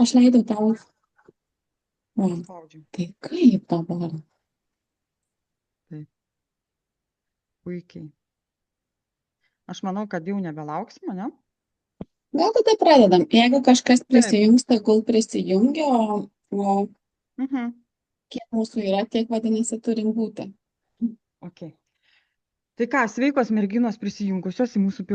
Aš leidau tau. O, Paspaudžiu. tai kaip dabar? Taip, puikiai. Aš manau, kad jau nebelauksim, ne? Gal tada pradedam. Jeigu kažkas Taip. prisijungs, tegul prisijungia, o Mhm. kiek mūsų yra, tiek vadinasi turim būti. Ok. Tai ką, sveikos merginos prisijungusios į mūsų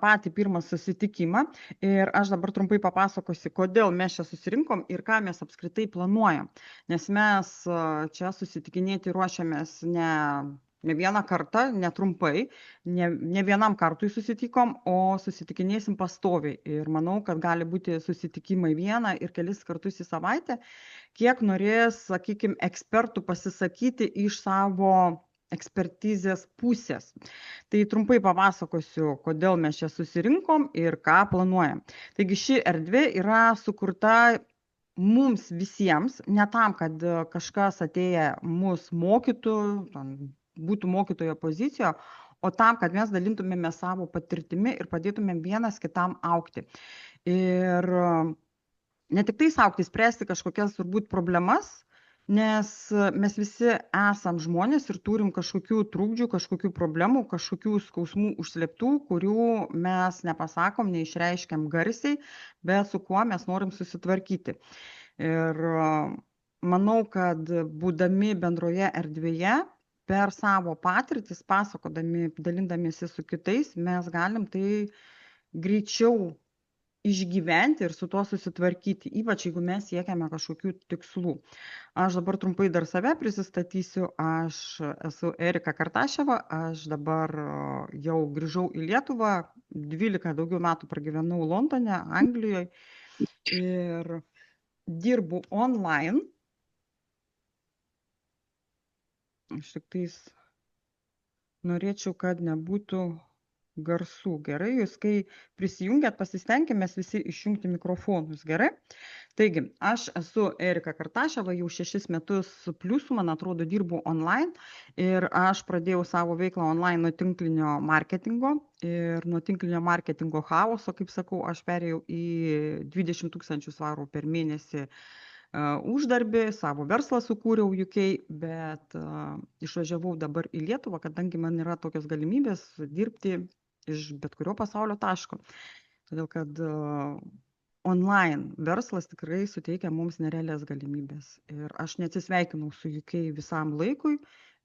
patį pirmą susitikimą. Ir aš dabar trumpai papasakosiu, kodėl mes čia susirinkom ir ką mes apskritai planuojam. Nes mes čia susitikinėti ruošiamės ne vieną kartą, ne trumpai, ne vienam kartui susitikom, o susitikinėsim pastoviai. Ir manau, kad gali būti susitikimai vieną ir kelis kartus į savaitę, kiek norės, sakykime, ekspertų pasisakyti iš savo ekspertizės pusės. Tai trumpai papasakosiu, kodėl mes čia susirinkom ir ką planuojam. Taigi ši erdvė yra sukurta mums visiems, ne tam, kad kažkas atėję mus mokytų, būtų mokytojo pozicijoje, o tam, kad mes dalintumėme savo patirtimi ir padėtumėm vienas kitam augti. Ir ne tik tais augti, spręsti kažkokias turbūt problemas, nes mes visi esam žmonės ir turim kažkokių trukdžių, kažkokių problemų, kažkokių skausmų užslėptų, kurių mes nepasakom, neišreiškiam garsiai, bet su kuo mes norim susitvarkyti. Ir manau, kad būdami bendroje erdvėje, per savo patirtis, pasakodami, dalindamiesi su kitais, mes galim tai greičiau išgyventi ir su tuo susitvarkyti, ypač jeigu mes siekiame kažkokių tikslų. Aš dabar trumpai dar save prisistatysiu. Aš esu Erika Kartaševa, aš dabar jau grįžau į Lietuvą, 12 daugiau metų pragyvenau Londone, Anglijoje ir dirbu online. Aš tik tais norėčiau, kad nebūtų garsų. Gerai, jūs kai prisijungiat, pasistengime visi išjungti mikrofonus. Gerai? Taigi, aš esu Erika Kartaševa, jau 6 metus pliusų, man atrodo, dirbu online ir aš pradėjau savo veiklą online nuo tinklinio marketingo ir nuo tinklinio marketingo chaoso, kaip sakau, aš perėjau į 20 000 svarų per mėnesį uždarbį, savo verslą sukūriau UK, bet išvažiavau dabar į Lietuvą, kadangi man yra tokios galimybės dirbti iš bet kurio pasaulio taško. Todėl, kad online verslas tikrai suteikia mums nerealias galimybės. Ir aš neatsisveikinau su UK visam laikui,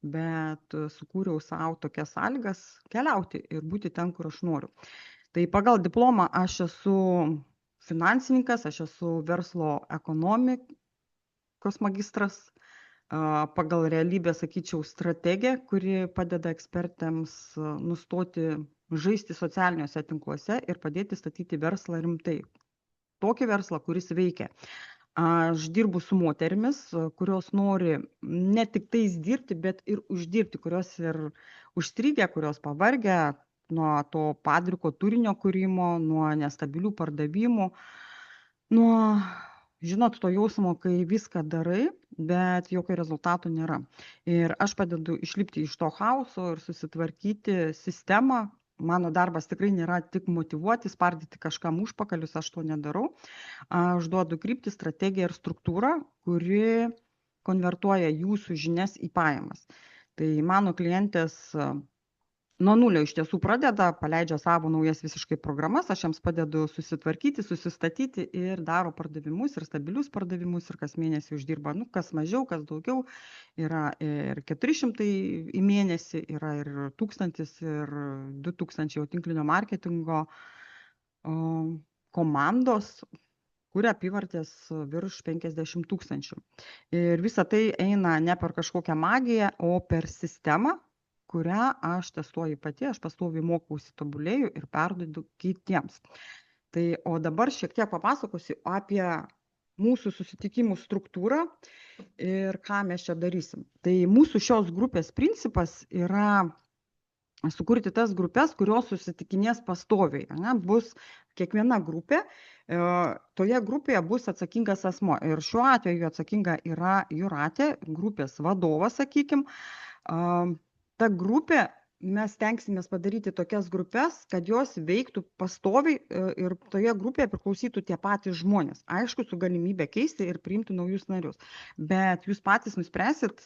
bet sukūriau savo tokias sąlygas keliauti ir būti ten, kur aš noriu. Tai pagal diplomą aš esu finansininkas, aš esu verslo ekonomikos magistras, pagal realybę, sakyčiau, strategė, kuri padeda ekspertams nustoti žaisti socialiniuose tinkluose ir padėti statyti verslą rimtai. Tokį verslą, kuris veikia. Aš dirbu su moterimis, kurios nori ne tik tais dirbti, bet ir uždirbti, kurios ir užstrigę, kurios pavargę nuo to padriko turinio kūrimo, nuo nestabilių pardavimų, nuo, žinot, to jausmo, kai viską darai, bet jokio rezultato nėra. Ir aš padedu išlipti iš to chaoso ir susitvarkyti sistemą. Mano darbas tikrai nėra tik motyvuoti, spardyti kažkam užpakalius, aš to nedarau. Aš duodu kryptį, strategiją ir struktūrą, kuri konvertuoja jūsų žinias į pajamas. Tai mano klientės nuo nulio iš tiesų pradeda, paleidžia savo naujas visiškai programas, aš jiems padedu susitvarkyti, susistatyti ir daro pardavimus ir stabilius pardavimus ir kas mėnesį uždirba, kas mažiau, kas daugiau. Yra ir 400 į mėnesį, yra ir 1000 ir 2000 jau tinklinio marketingo komandos, kuria apyvartės virš 50 000. Ir visa tai eina ne per kažkokią magiją, o per sistemą, kurią aš testuoju pati, aš pastoviai mokausi, tobulėju ir perduodu kitiems. Tai o dabar šiek tiek papasakosiu apie mūsų susitikimų struktūrą ir ką mes čia darysim. Tai mūsų šios grupės principas yra sukurti tas grupės, kurios susitikinės pastoviai. Bus kiekviena grupė, toje grupėje bus atsakingas asmo. Ir šiuo atveju atsakinga yra Jūratė, grupės vadovas, sakykim. Ta grupė mes stengsimės padaryti tokias grupes, kad jos veiktų pastoviai ir toje grupėje priklausytų tie patys žmonės. Aišku, su galimybė keisti ir priimti naujus narius. Bet jūs patys nuspręsit,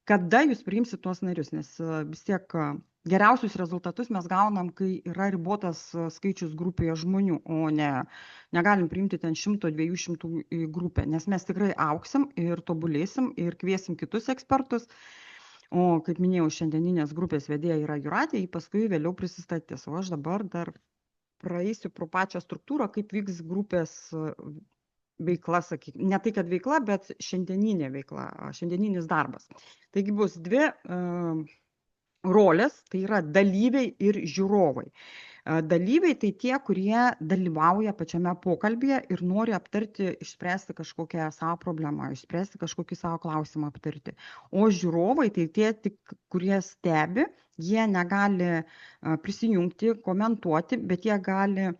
kada jūs priimsit tuos narius, nes vis tiek geriausius rezultatus mes gaunam, kai yra ribotas skaičius grupėje žmonių, o negalim priimti ten 100-200 į grupę, nes mes tikrai augsim ir tobulėsim ir kviesim kitus ekspertus. O kaip minėjau, šiandieninės grupės vedėja yra Jūratė, jį paskui vėliau prisistatys. O aš dabar dar praeisiu pro pačią struktūrą, kaip vyks grupės veikla, sakykime. Ne tai, kad veikla, bet šiandieninė veikla, šiandieninis darbas. Taigi bus dvi rolės, tai yra dalyviai ir žiūrovai. Dalyviai tai tie, kurie dalyvauja pačiame pokalbyje ir nori aptarti, išspręsti kažkokią savo problemą, išspręsti kažkokį savo klausimą aptarti. O žiūrovai tai tie, tik, kurie stebi, jie negali prisijungti, komentuoti, bet jie gali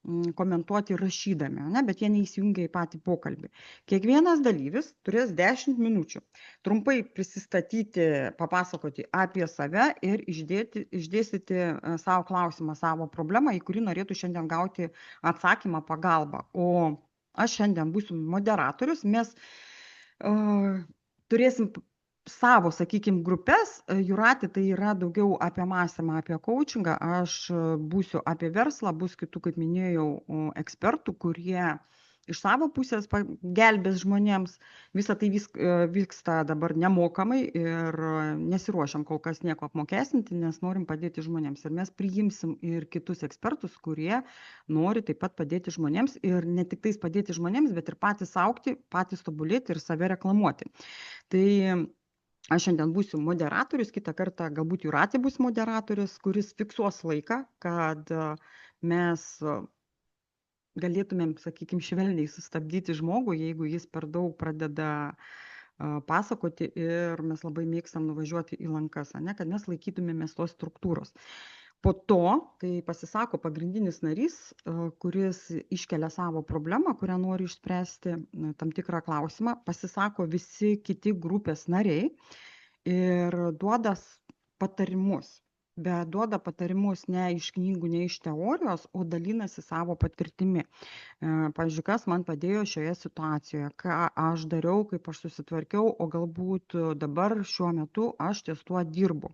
komentuoti rašydami, ne? Bet jie neįsijungia į patį pokalbį. Kiekvienas dalyvis turės 10 minučių trumpai prisistatyti, papasakoti apie save ir išdėstyti savo klausimą, savo problemą, į kurį norėtų šiandien gauti atsakymą, pagalbą. O aš šiandien būsiu moderatorius, mes turėsim savo, sakykime, grupės. Jūratė tai yra daugiau apie mąstymą, apie coachingą, aš būsiu apie verslą, bus kitų, kaip minėjau, ekspertų, kurie iš savo pusės gelbės žmonėms. Visa tai vyksta dabar nemokamai ir nesiruošiam kol kas nieko apmokestinti, nes norim padėti žmonėms. Ir mes priimsim ir kitus ekspertus, kurie nori taip pat padėti žmonėms ir ne tik tais padėti žmonėms, bet ir patys augti, patys tobulėti ir save reklamuoti. Tai aš šiandien būsiu moderatorius, kitą kartą galbūt Jūratė bus moderatorius, kuris fiksuos laiką, kad mes galėtumėm, sakykime, švelniai sustabdyti žmogų, jeigu jis per daug pradeda pasakoti ir mes labai mėgstam nuvažiuoti į lankas, ne, kad mes laikytumėmės tos struktūros. Po to, kai pasisako pagrindinis narys, kuris iškelia savo problemą, kurią nori išspręsti, tam tikrą klausimą, pasisako visi kiti grupės nariai ir duoda patarimus. Bet duoda patarimus ne iš knygų, ne iš teorijos, o dalinasi savo patirtimi. Pavyzdžiui, kas man padėjo šioje situacijoje, ką aš dariau, kaip aš susitvarkiau, o galbūt dabar šiuo metu aš ties tuo dirbu.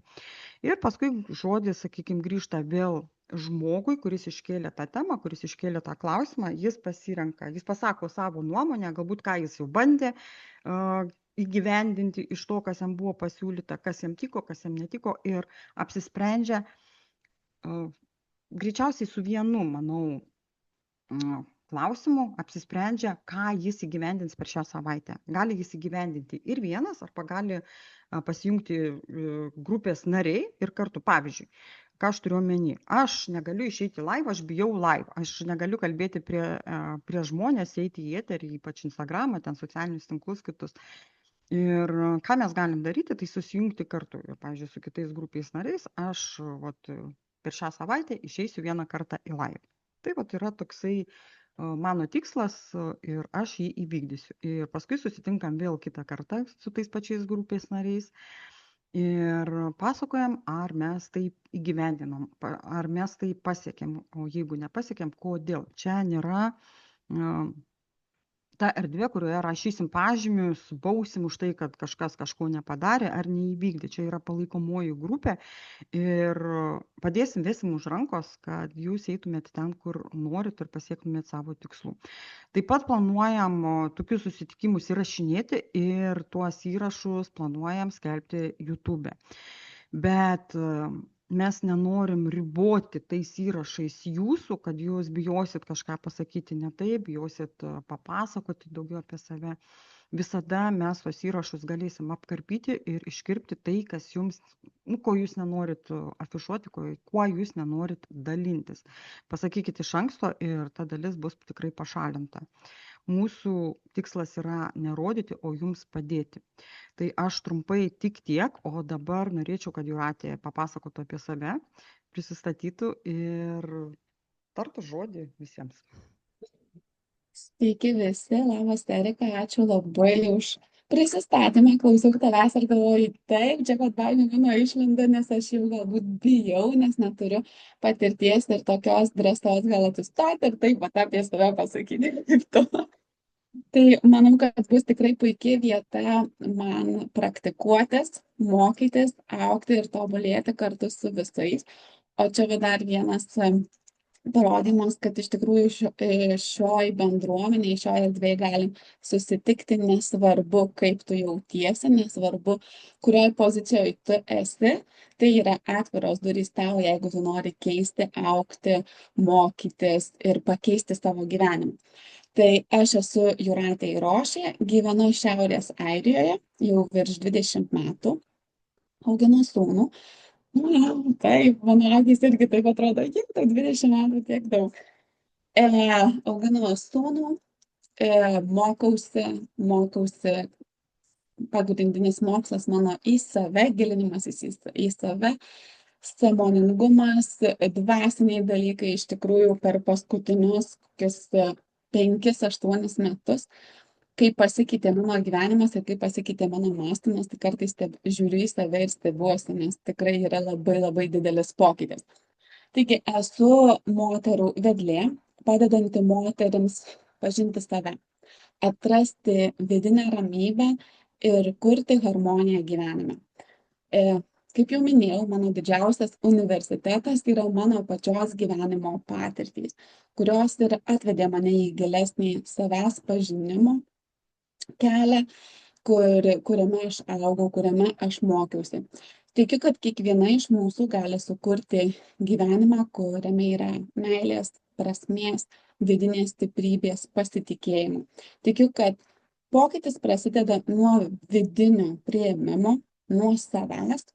Ir paskui žodis, sakykime, grįžta vėl žmogui, kuris iškėlė tą temą, kuris iškėlė tą klausimą, jis pasirenka, jis pasako savo nuomonę, galbūt ką jis jau bandė įgyvendinti iš to, kas jam buvo pasiūlyta, kas jam tiko, kas jam netiko ir apsisprendžia greičiausiai su vienu, manau, klausimu, apsisprendžia, ką jis įgyvendins per šią savaitę. Gali jis įgyvendinti ir vienas, arba gali pasijungti grupės nariai ir kartu, pavyzdžiui, ką aš turiu omeny. Aš negaliu išeiti live, aš bijau live. Aš negaliu kalbėti prie žmonės, eiti į eterį, ypač Instagramą, ten socialinius tinklus kitus. Ir ką mes galim daryti, tai susijungti kartu. Ir, pavyzdžiui, su kitais grupės nariais aš per šią savaitę išeisiu vieną kartą į live. Tai yra toksai mano tikslas ir aš jį įvykdysiu. Ir paskui susitinkam vėl kitą kartą su tais pačiais grupės nariais ir pasakojam, ar mes tai įgyvendinom, ar mes tai pasiekėm, o jeigu nepasiekėm, kodėl. Čia nėra ta erdvė, kurioje rašysim pažymius, bausim už tai, kad kažkas kažko nepadarė ar neįvykdė. Čia yra palaikomoji grupė ir padėsim, vesim už rankos, kad jūs eitumėt ten, kur norit ir pasiektumėt savo tikslų. Taip pat planuojam tokius susitikimus įrašinėti ir tuos įrašus planuojam skelbti YouTube. Bet mes nenorim riboti tais įrašais jūsų, kad jūs bijosit kažką pasakyti ne taip, bijosit papasakoti daugiau apie save. Visada mes tos įrašus galėsim apkarpyti ir iškirpti tai, kas jums, ko jūs nenorit afišuoti, kuo jūs nenorit dalintis. Pasakykit iš anksto ir ta dalis bus tikrai pašalinta. Mūsų tikslas yra nerodyti, o jums padėti. Tai aš trumpai tik tiek, o dabar norėčiau, kad Jūratė papasakotų apie save, prisistatytų ir tartų žodį visiems. Sveiki visi, labas Erika, ačiū labai už Prisistatymą klausiau tavęs ir galvoju, taip, čia pat baimė mano išlenda, nes aš jau galbūt bijau, nes neturiu patirties ir tokios drąsos gal atsistoti ir taip pat apie save pasakyti kaip tu. Tai manau, kad bus tikrai puikia vieta man praktikuotis, mokytis, augti ir tobulėti kartu su visais. O čia va dar vienas parodymas, kad iš tikrųjų šioj bendruomenėje, šioje erdvėje galim susitikti, nesvarbu, kaip tu jautiesi, nesvarbu, kurioje pozicijoje tu esi, tai yra atviros durys tau, jeigu tu nori keisti, augti, mokytis ir pakeisti savo gyvenimą. Tai aš esu Jūratė Irošė, gyvenu Šiaurės Airijoje jau virš 20 metų, auginu sūnų. Na, taip, mano akys irgi taip atrodo, kiek tau 20 metų, tiek daug. Auginu sūnų, mokausi, pagrindinis mokslas mano į save, gilinimas į save, sąmoningumas, dvasiniai dalykai iš tikrųjų per paskutinius kokius 5-8 metus, kaip pasikeitė mano gyvenimas ir kaip pasikeitė mano mąstymas, tai kartais žiūriu į save ir stebiuosi, nes tikrai yra labai labai didelis pokytis. Taigi esu moterų vedlė, padedanti moterims pažinti save, atrasti vidinę ramybę ir kurti harmoniją gyvenime. Kaip jau minėjau, mano didžiausias universitetas yra mano pačios gyvenimo patirtys, kurios ir atvedė mane į gilesnį savęs pažinimo kelią, kuriame aš augau, kuriame aš mokiausi. Tikiu, kad kiekviena iš mūsų gali sukurti gyvenimą, kuriame yra meilės, prasmės, vidinės stiprybės, pasitikėjimo. Tikiu, kad pokytis prasideda nuo vidinio priėmimo, nuo savęs,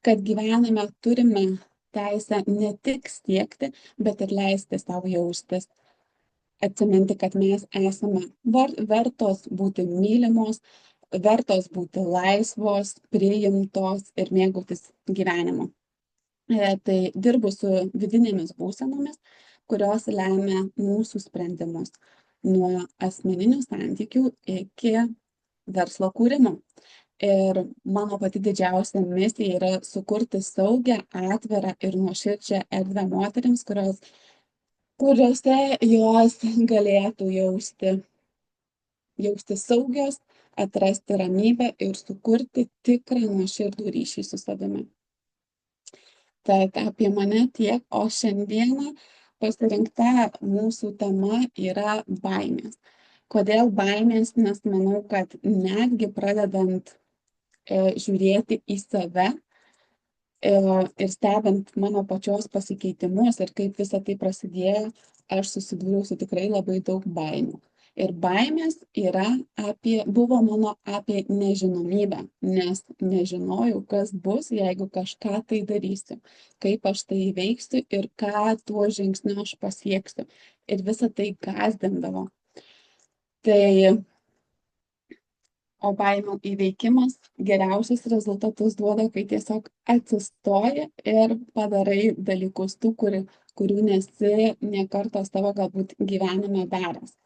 kad gyvenime turime teisę ne tik siekti, bet ir leisti savo jaustis. Atsiminti, kad mes esame vertos būti mylimos, vertos būti laisvos, priimtos ir mėgautis gyvenimu. Tai dirbu su vidinėmis būsenomis, kurios lemia mūsų sprendimus nuo asmeninių santykių iki verslo kūrimo. Ir mano pati didžiausia misija yra sukurti saugią, atvirą ir nuoširdžią erdvę moteriams, kuriuose jos galėtų jausti saugios, atrasti ramybę ir sukurti tikrą nuoširdų ryšį su savimi. Tad apie mane tiek, o šiandieną pasirinkta mūsų tema yra baimės. Kodėl baimės? Nes manau, kad netgi pradedant žiūrėti į save ir stebint mano pačios pasikeitimus ir kaip visa tai prasidėjo, aš susidūriau su tikrai labai daug baimių. Ir baimės buvo mano apie nežinomybę, nes nežinojau, kas bus, jeigu kažką tai darysiu, kaip aš tai įveiksiu ir ką tuo žingsniu aš pasieksiu. Ir visa tai gąsdindavo. O baimių įveikimas geriausius rezultatus duoda, kai tiesiog atsistoji ir padarai dalykus tų, kurių nesi nė karto savo galbūt gyvenime daręs.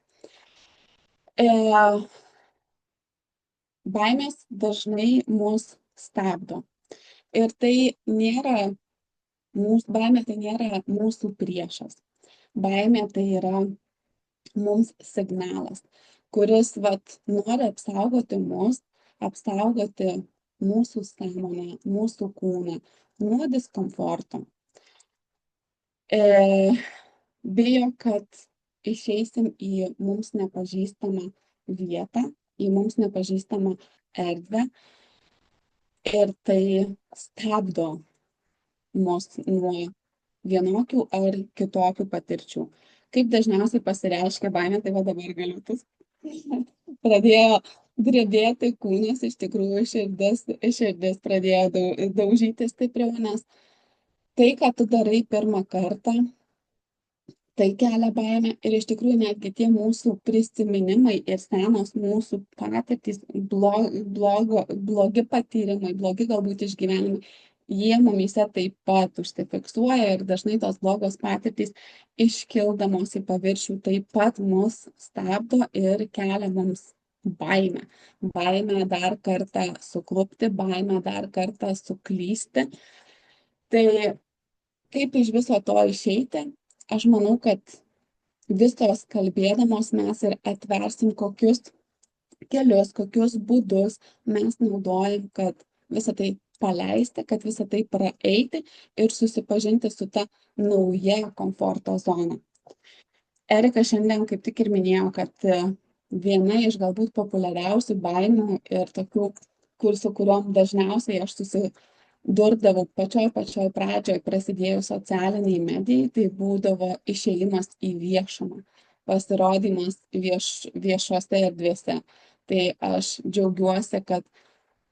Baimės dažnai mus stabdo. Ir baimė tai nėra mūsų priešas. Baimė tai yra mums signalas, kuris nori apsaugoti mus, apsaugoti mūsų sąmonę, mūsų kūną nuo diskomforto. Bijo, kad išeisim į mums nepažįstamą vietą, į mums nepažįstamą erdvę ir tai stabdo mus nuo vienokių ar kitokių patirčių. Kaip dažniausiai pasireiškia baimė, tai va dabar galiu pradėjo drebėti kūnas, iš tikrųjų širdis pradėjo daužyti stipriau, nes tai, ką tu darai pirmą kartą, tai kelia baimę ir iš tikrųjų netgi tie mūsų prisiminimai ir senos mūsų patirtys, blogi patyrimai, blogi galbūt išgyvenimai, jie mumyse taip pat užsifiksuoja ir dažnai tos blogos patirtys iškildamos į paviršių taip pat mus stabdo ir kelia mums baimę. Baimę dar kartą suklupti, baimę dar kartą suklysti. Tai kaip iš viso to išeiti? Aš manau, kad visos kalbėdamos mes ir atversim, kokius kelius, kokius būdus mes naudojam, kad visą tai paleisti, kad visą tai praeiti ir susipažinti su ta nauja komforto zona. Erika šiandien kaip tik ir minėjo, kad viena iš galbūt populiariausių baimių ir tokių, su kuriuom dažniausiai aš susidurdavau pačioj pradžioj prasidėjus socialiniai medijai, tai būdavo išėjimas į viešumą, pasirodymas viešose erdvėse. Tai aš džiaugiuosi, kad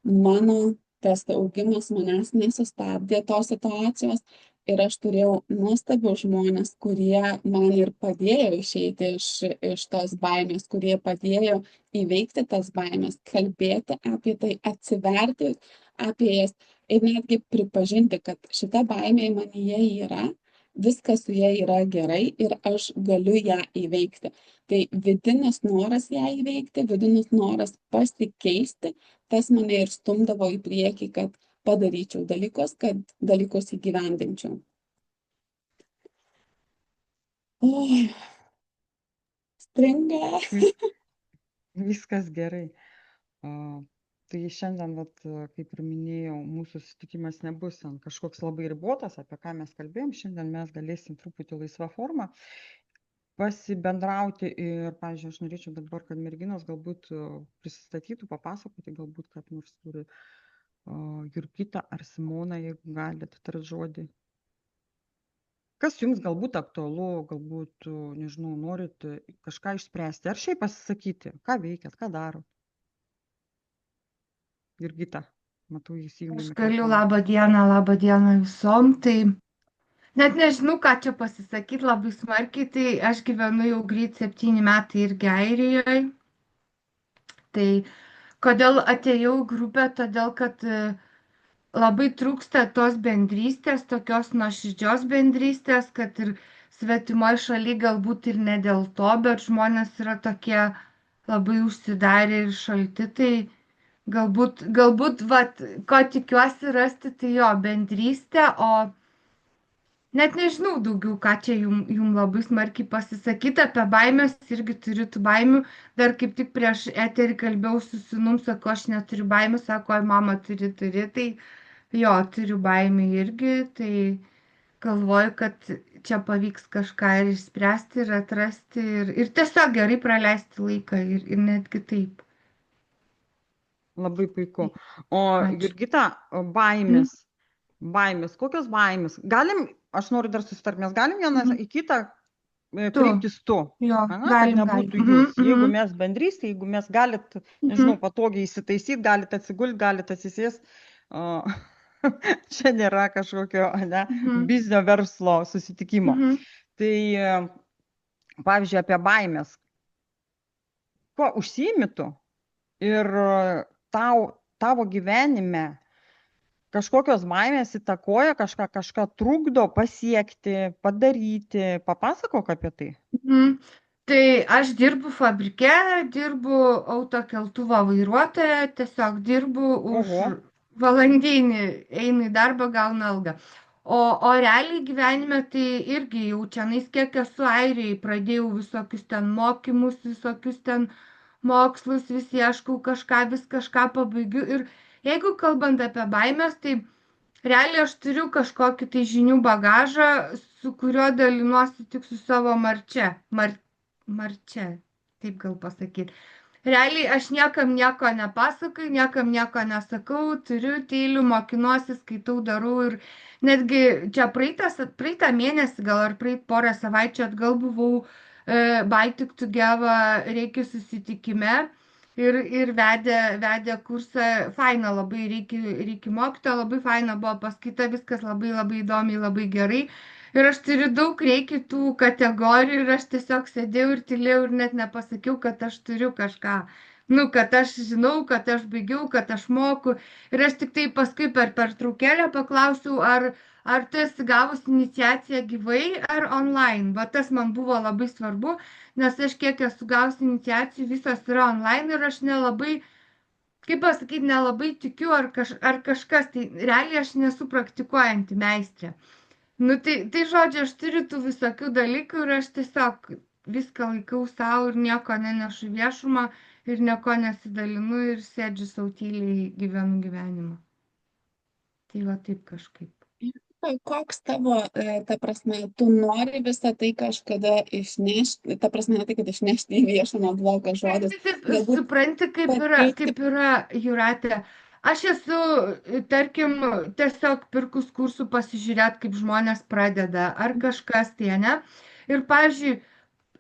mano tas augimas manęs nesustabdė tos situacijos ir aš turėjau nuostabius žmones, kurie man ir padėjo išeiti iš tos baimės, kurie padėjo įveikti tas baimės, kalbėti apie tai, atsiverti apie jas ir netgi pripažinti, kad šita baimė manyje yra, viskas su ja yra gerai ir aš galiu ją įveikti. Tai vidinis noras ją įveikti, vidinis noras pasikeisti, tas mane ir stumdavo į priekį, kad padaryčiau dalykus, kad dalykus įgyvendinčiau. Oi, stringa. Viskas gerai. Tai šiandien, vat, kaip ir minėjau, mūsų susitikimas nebus kažkoks labai ribotas, apie ką mes kalbėjom. Šiandien mes galėsim truputį laisvą formą pasibendrauti ir, pavyzdžiui, aš norėčiau dabar, kad merginos galbūt prisistatytų, papasakoti, galbūt, kad nors turi Jurgita ar Simona, jeigu galite tart žodį. Kas jums galbūt aktualu, galbūt, nežinau, norit kažką išspręsti, ar šiaip pasisakyti, ką veikiat, ką darot? Jurgita, matau, įsijungi Aš mikrofoną. galiu, laba diena visom. Tai net nežinau, ką čia pasisakyti labai smarkiai. Tai aš gyvenu jau greit 7 metai irgi Airijoje. Tai kodėl atėjau į grupę? Todėl, kad labai trūksta tos bendrystės, tokios nuoširdžios bendrystės, kad ir svetimoje šalyje galbūt ir ne dėl to, bet žmonės yra tokie labai užsidarę ir šalti. Tai galbūt, vat, ko tikiuosi rasti, tai jo bendrystė, o net nežinau daugiau, ką čia jum labai smarkiai pasisakyti apie baimės, irgi turiu tų baimių. Dar kaip tik prieš eterį kalbėjau su sūnum, sako, aš neturiu baimių, sako, mama turi, tai jo, turiu baimį irgi, tai galvoju, kad čia pavyks kažką ir išspręsti, ir atrasti, ir tiesiog gerai praleisti laiką, ir netgi taip. Labai puiku. O Ačiū. Jurgita, baimės. Baimės. Kokios baimės? Galim, aš noriu dar susitart, mes galim vieną į kitą kreiptis tu. Jo, Kad galim. nebūtų jūs. Jeigu mes bendrystė, jeigu mes galit, nežinau, patogiai įsitaisyti, galit atsigulti, galit atsisės. Čia nėra kažkokio biznio verslo susitikimo. Tai, pavyzdžiui, apie baimės. Kuo užsiimi tu? Ir tavo gyvenime kažkokios baimės įtakoja kažką trukdo pasiekti, padaryti. Papasakok apie tai. Tai aš dirbu fabrike, dirbu autokeltuvo vairuotoja, tiesiog dirbu už valandinį, einu į darbą, gaunu algą. O realiai gyvenime tai irgi jau čianais, kiek esu Airijai, pradėjau visokius ten mokymus, visokius ten mokslus, vis ieškau vis kažką pabaigiu. Ir jeigu kalbant apie baimės, tai realiai aš turiu kažkokį tai žinių bagažą, su kuriuo dalinuosi tik su savo Marčia, taip gal pasakyti. Realiai aš niekam nieko nepasakoju, niekam nieko nesakau, turiu, tyliu, mokinuosi, skaitau, darau ir netgi čia praeitą mėnesį, gal ar porą savaičių atgal buvau Baltic Together reikia susitikime ir vedė kursą, faina labai, reikia mokytojo, labai faina buvo paskaita, viskas labai įdomiai, labai gerai. Ir aš turiu daug tų kategorijų ir aš tiesiog sėdėjau ir tylėjau ir net nepasakiau, kad aš turiu kažką. Kad aš žinau, kad aš baigiau, kad aš moku. Ir aš tik tai paskui per pertraukėlę paklausiau, ar tu esi gavus iniciaciją gyvai ar online. Va tas man buvo labai svarbu, nes aš kiek esu gavus iniciacijų, visos yra online ir aš nelabai, kaip pasakyti, nelabai tikiu ar kažkas, tai realiai aš nesu praktikuojanti meistrė. Nu tai žodžiu, aš turiu tų visokių dalykų ir aš tiesiog viską laikau savo ir nieko nenešu viešumą ir nieko nesidalinu ir sėdžiu sau tyliai gyvenu gyvenimą. Tai va taip kažkaip. Koks tavo, ta prasme, tu nori visą tai kažkada išnešti, ta prasme, ne tai, kad išnešti į viešumą blogas žodis, Taip, galbūt supranti, pateikti. kaip yra, Jūratė. Aš esu, tarkim, tiesiog pirkus kursų pasižiūrėti, kaip žmonės pradeda, ar kažkas tai, ne? Ir, pavyzdžiui,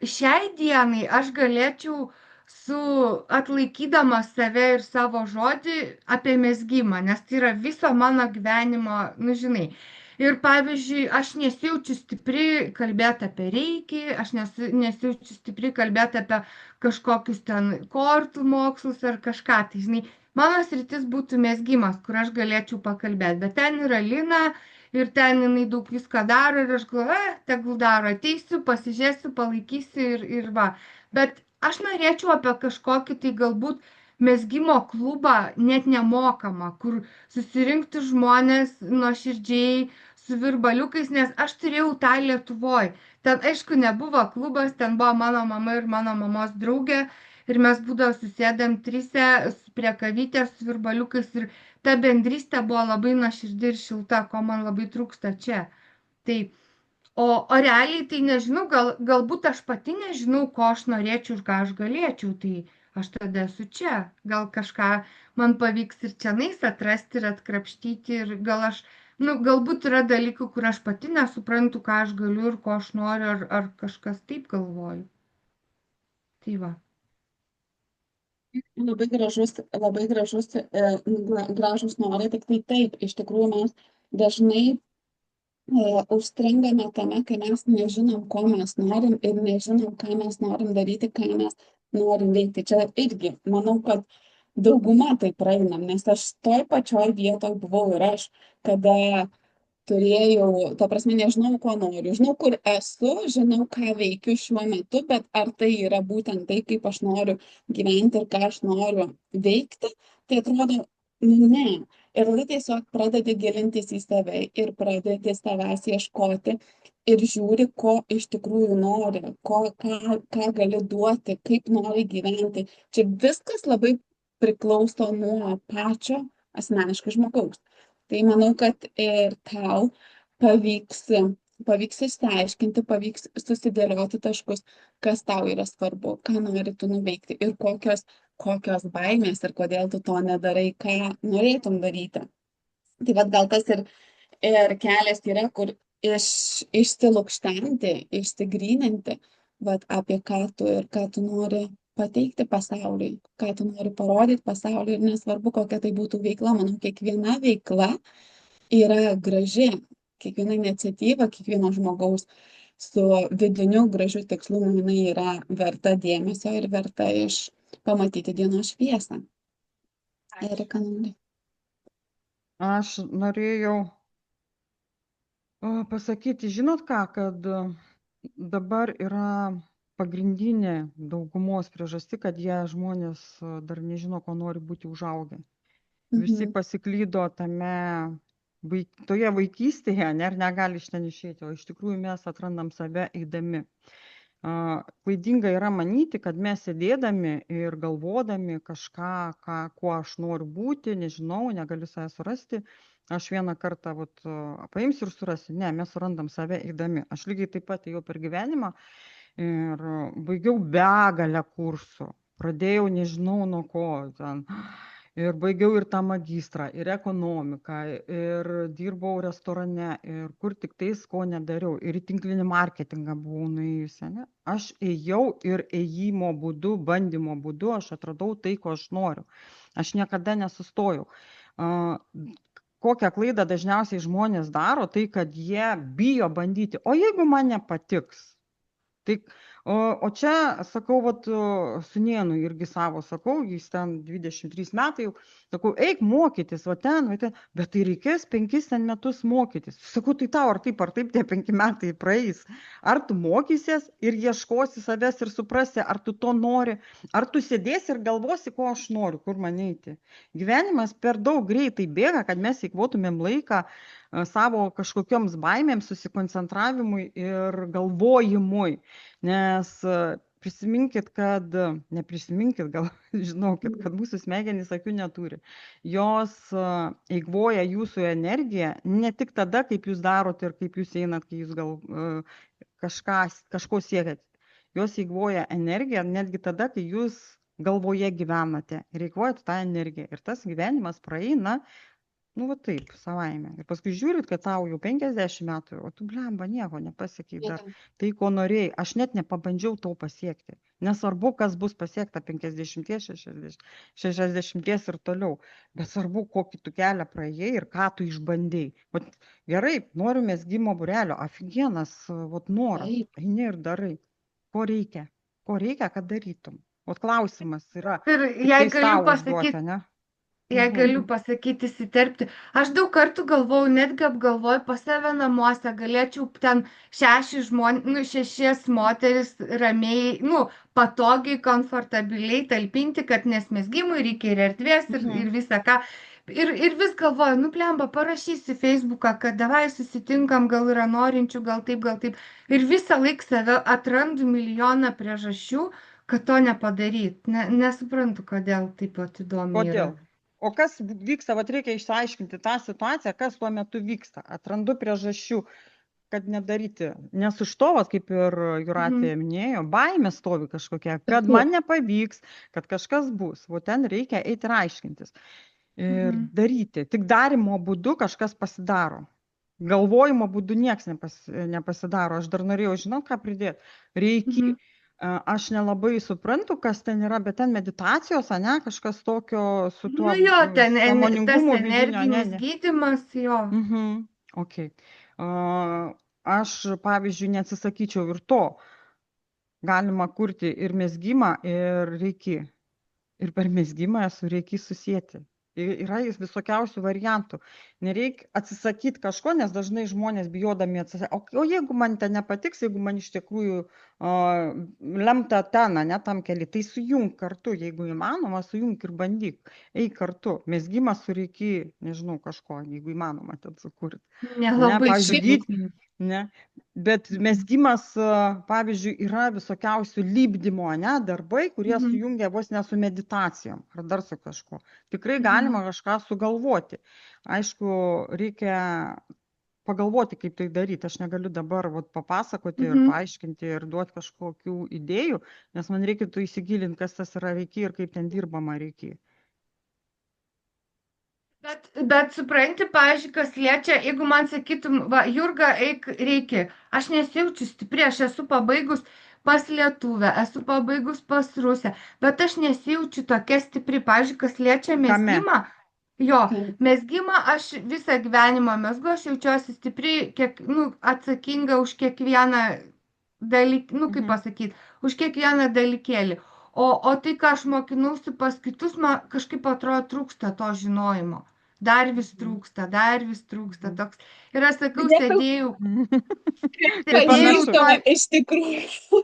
šiai dienai aš galėčiau su atlaikydama save ir savo žodį apie mezgimą, nes tai yra viso mano gyvenimo, nu žinai. Ir pavyzdžiui, aš nesijaučiu stipri kalbėti apie reikį, aš nesijaučiu stipri kalbėti apie kažkokius ten kortų mokslus ar kažką. Tai, žinai, mano sritis būtų mezgimas, kur aš galėčiau pakalbėti. Bet ten yra Lina ir ten jinai daug visko daro ir aš galvoju, tegul daro, ateisiu, pasižiūrėsiu, palaikysiu ir va. Bet aš norėčiau apie kažkokį tai galbūt mezgimo klubą net nemokamą, kur susirinktų žmonės nuoširdžiai su virbaliukais, nes aš turėjau tą Lietuvoj. Ten, aišku, nebuvo klubas, ten buvo mano mama ir mano mamos draugė ir mes būdavo susėdam trise prie kavytės su virbaliukais ir ta bendrystė buvo labai nuoširdi ir šilta, ko man labai trūksta čia. Tai, o realiai tai nežinau, galbūt aš pati nežinau, ko aš norėčiau ir ką aš galėčiau, tai aš tada esu čia. Gal kažką man pavyks ir čianais atrasti ir atkrapštyti ir gal aš, nu, galbūt yra dalykų, kur aš pati nesuprantu, ką aš galiu ir ko aš noriu, ar kažkas taip galvoju. Tai va. Labai gražus norai, tik tai taip, iš tikrųjų mes dažnai užstringame tame, kai mes nežinom, ko mes norim ir nežinom, ką mes norim daryti, ką mes norim veikti. Čia irgi, manau, kad dauguma tai praeinam, nes aš toj pačioj vietoj buvau ir aš, kada turėjau, ta prasme, nežinau, ko noriu. Žinau, kur esu, žinau, ką veikiu šiuo metu, bet ar tai yra būtent tai, kaip aš noriu gyventi ir ką aš noriu veikti, tai atrodo, nu ne. Ir tada tiesiog pradedi gilintis į save ir pradedi savęs ieškoti ir žiūri, ko iš tikrųjų nori, ką gali duoti, kaip nori gyventi. Čia viskas labai priklauso nuo pačio asmeniškai žmogaus. Tai manau, kad ir tau pavyks išsiaiškinti, pavyks susidėlioti taškus, kas tau yra svarbu, ką nori tu nuveikti ir kokios baimės ir kodėl tu to nedarai, ką norėtum daryti. Tai vad gal tas ir kelias yra, kur išsilukštenti, išsigryninti, vad apie ką tu nori pateikti pasauliui, ką tu nori parodyti pasauliui ir nesvarbu, kokia tai būtų veikla. Manau, kiekviena veikla yra graži, kiekviena iniciatyva, kiekvieno žmogaus su vidiniu gražiu tikslu, jinai yra verta dėmesio ir verta pamatyti dienos šviesą. Erika, nori. Aš norėjau pasakyti, žinot ką, kad dabar yra pagrindinė daugumos priežastis, kad jie žmonės dar nežino, ko nori būti užaugę. Visi pasiklydo toje vaikystėje, ir negali iš ten išėti, o iš tikrųjų mes atrandam save eidami. Klaidinga yra manyti, kad mes sėdėdami ir galvodami kažką, kuo aš noriu būti, nežinau, negaliu save surasti, aš vieną kartą paimsiu ir surasiu. Ne, mes surandam save eidami. Aš lygiai taip pat ėjau per gyvenimą ir baigiau begalę kursų. Pradėjau nežinau nuo ko ten. Ir baigiau ir tą magistrą, ir ekonomiką, ir dirbau restorane, ir kur tik tais, ko nedariau. Ir į tinklinį marketingą buvau nuėjusi. Ne? Aš ėjau ir ėjimo būdu, bandymo būdu, aš atradau tai, ko aš noriu. Aš niekada nesustojau. Kokią klaidą dažniausiai žmonės daro, tai kad jie bijo bandyti. O jeigu man nepatiks? Tai O čia, sakau, vat, sūnėnui irgi savo sakau, jis ten 23 metai jau, sakau, eik mokytis, va ten, bet tai reikės 5 ten metus mokytis. Sakau, tai tau ar taip tie 5 metai praeis. Ar tu mokysies ir ieškosi savęs ir suprasi, ar tu to nori, ar tu sėdėsi ir galvosi, ko aš noriu, kur man eiti. Gyvenimas per daug greitai bėga, kad mes įkvotumėm laiką savo kažkokioms baimėms, susikoncentravimui ir galvojimui. Nes prisiminkit, neprisiminkit, gal žinokit, kad mūsų smegenys akių neturi. Jos eikvoja jūsų energiją ne tik tada, kaip jūs darot ir kaip jūs einat, kai jūs gal kažko siekiat. Jos eikvoja energiją netgi tada, kai jūs galvoje gyvenate ir eikvojat tą energiją. Ir tas gyvenimas praeina, nu va taip, savaime. Ir paskui žiūrit, kad tau jau 50 metų, o tu blemba nieko nepasiekiai dar. Tai, ko norėjai, aš net nepabandžiau to pasiekti. Nesvarbu, kas bus pasiekta 50, 60 ir toliau. Bet svarbu, kokį tu kelią praėjai ir ką tu išbandėjai. Vat, gerai, noriu mezgimo būrelio, aфиgenas, vat noras, eini ir darai. Ko reikia? Ko reikia, kad darytum? Vat klausimas yra. Ir jei galiu pasakyti, Jei galiu pasakyti, įsiterpti, aš daug kartų galvojau, netgi apgalvoju pas save namuose, galėčiau ten 6 moteris ramiai, patogiai, komfortabiliai talpinti, kad nes mezgimui reikia ir erdvės ir visą ką. Ir vis galvoju, blemba, parašysiu Facebooką, kad davai susitinkam, gal yra norinčių, gal taip. Ir visą laiką save atrandu milijoną priežasčių, kad to nepadaryt. Nesuprantu, kodėl taip pat įdomu yra. Kodėl? O kas vyksta, vat reikia išsiaiškinti tą situaciją, kas tuo metu vyksta. Atrandu priežasčių, kad nedaryti. Nes už to, kaip ir Jūratė minėjo, baimė stovi kažkokia, kad man nepavyks, kad kažkas bus. O ten reikia eiti ir aiškintis. Ir daryti. Tik darimo būdu kažkas pasidaro. Galvojimo būdu nieks nepasidaro. Aš dar norėjau, ką pridėti. Reikia. Aš nelabai suprantu, kas ten yra, bet ten meditacijos, kažkas tokio su tuo ten sąmoningumu tas energinis gydymas, jo. Okay. Aš, pavyzdžiui, neatsisakyčiau ir to. Galima kurti ir mezgimą, ir reiki. Ir per mezgimą su reiki susėti. Yra visokiausių variantų. Nereikia atsisakyti kažko, nes dažnai žmonės bijodami atsisakyti. O jeigu man ten nepatiks, jeigu man iš tikrųjų lemta ten, tam keli, tai sujung kartu, jeigu įmanoma, sujung ir bandyk. Eik kartu. Mezgimas su reiki, nežinau, kažko, jeigu įmanoma ten sukurti. Nelabai Ne. Bet mezgimas, pavyzdžiui, yra visokiausių lipdymo darbai, kurie sujungia vos ne su meditacijom ar dar su kažko. Tikrai galima kažką sugalvoti. Aišku, reikia pagalvoti, kaip tai daryti. Aš negaliu dabar papasakoti ir paaiškinti ir duoti kažkokių idėjų, nes man reikėtų įsigilinti, kas tas yra reiki ir kaip ten dirbama reiki. Bet supranti, pavyzdžiui, kas liečia, jeigu man sakytum, Jurga, eik reiki, aš nesijaučiu stipri, aš esu pabaigus pas lietuvę, esu pabaigus pas rusę, bet aš nesijaučiu tokia stipri, pavyzdžiui, kas liečia mezgimą. Mezgimą aš visą gyvenimą mezgu, aš jaučiuosi stipri, atsakinga už kiekvieną dalyką, kaip pasakyti, už kiekvieną dalykėlį. O tai, ką aš mokinausi pas kitus, man kažkaip atrodo trūksta to žinojimo. Dar vis trūksta toks. Ir aš sakau, sėdėjau. Iš tikrųjų.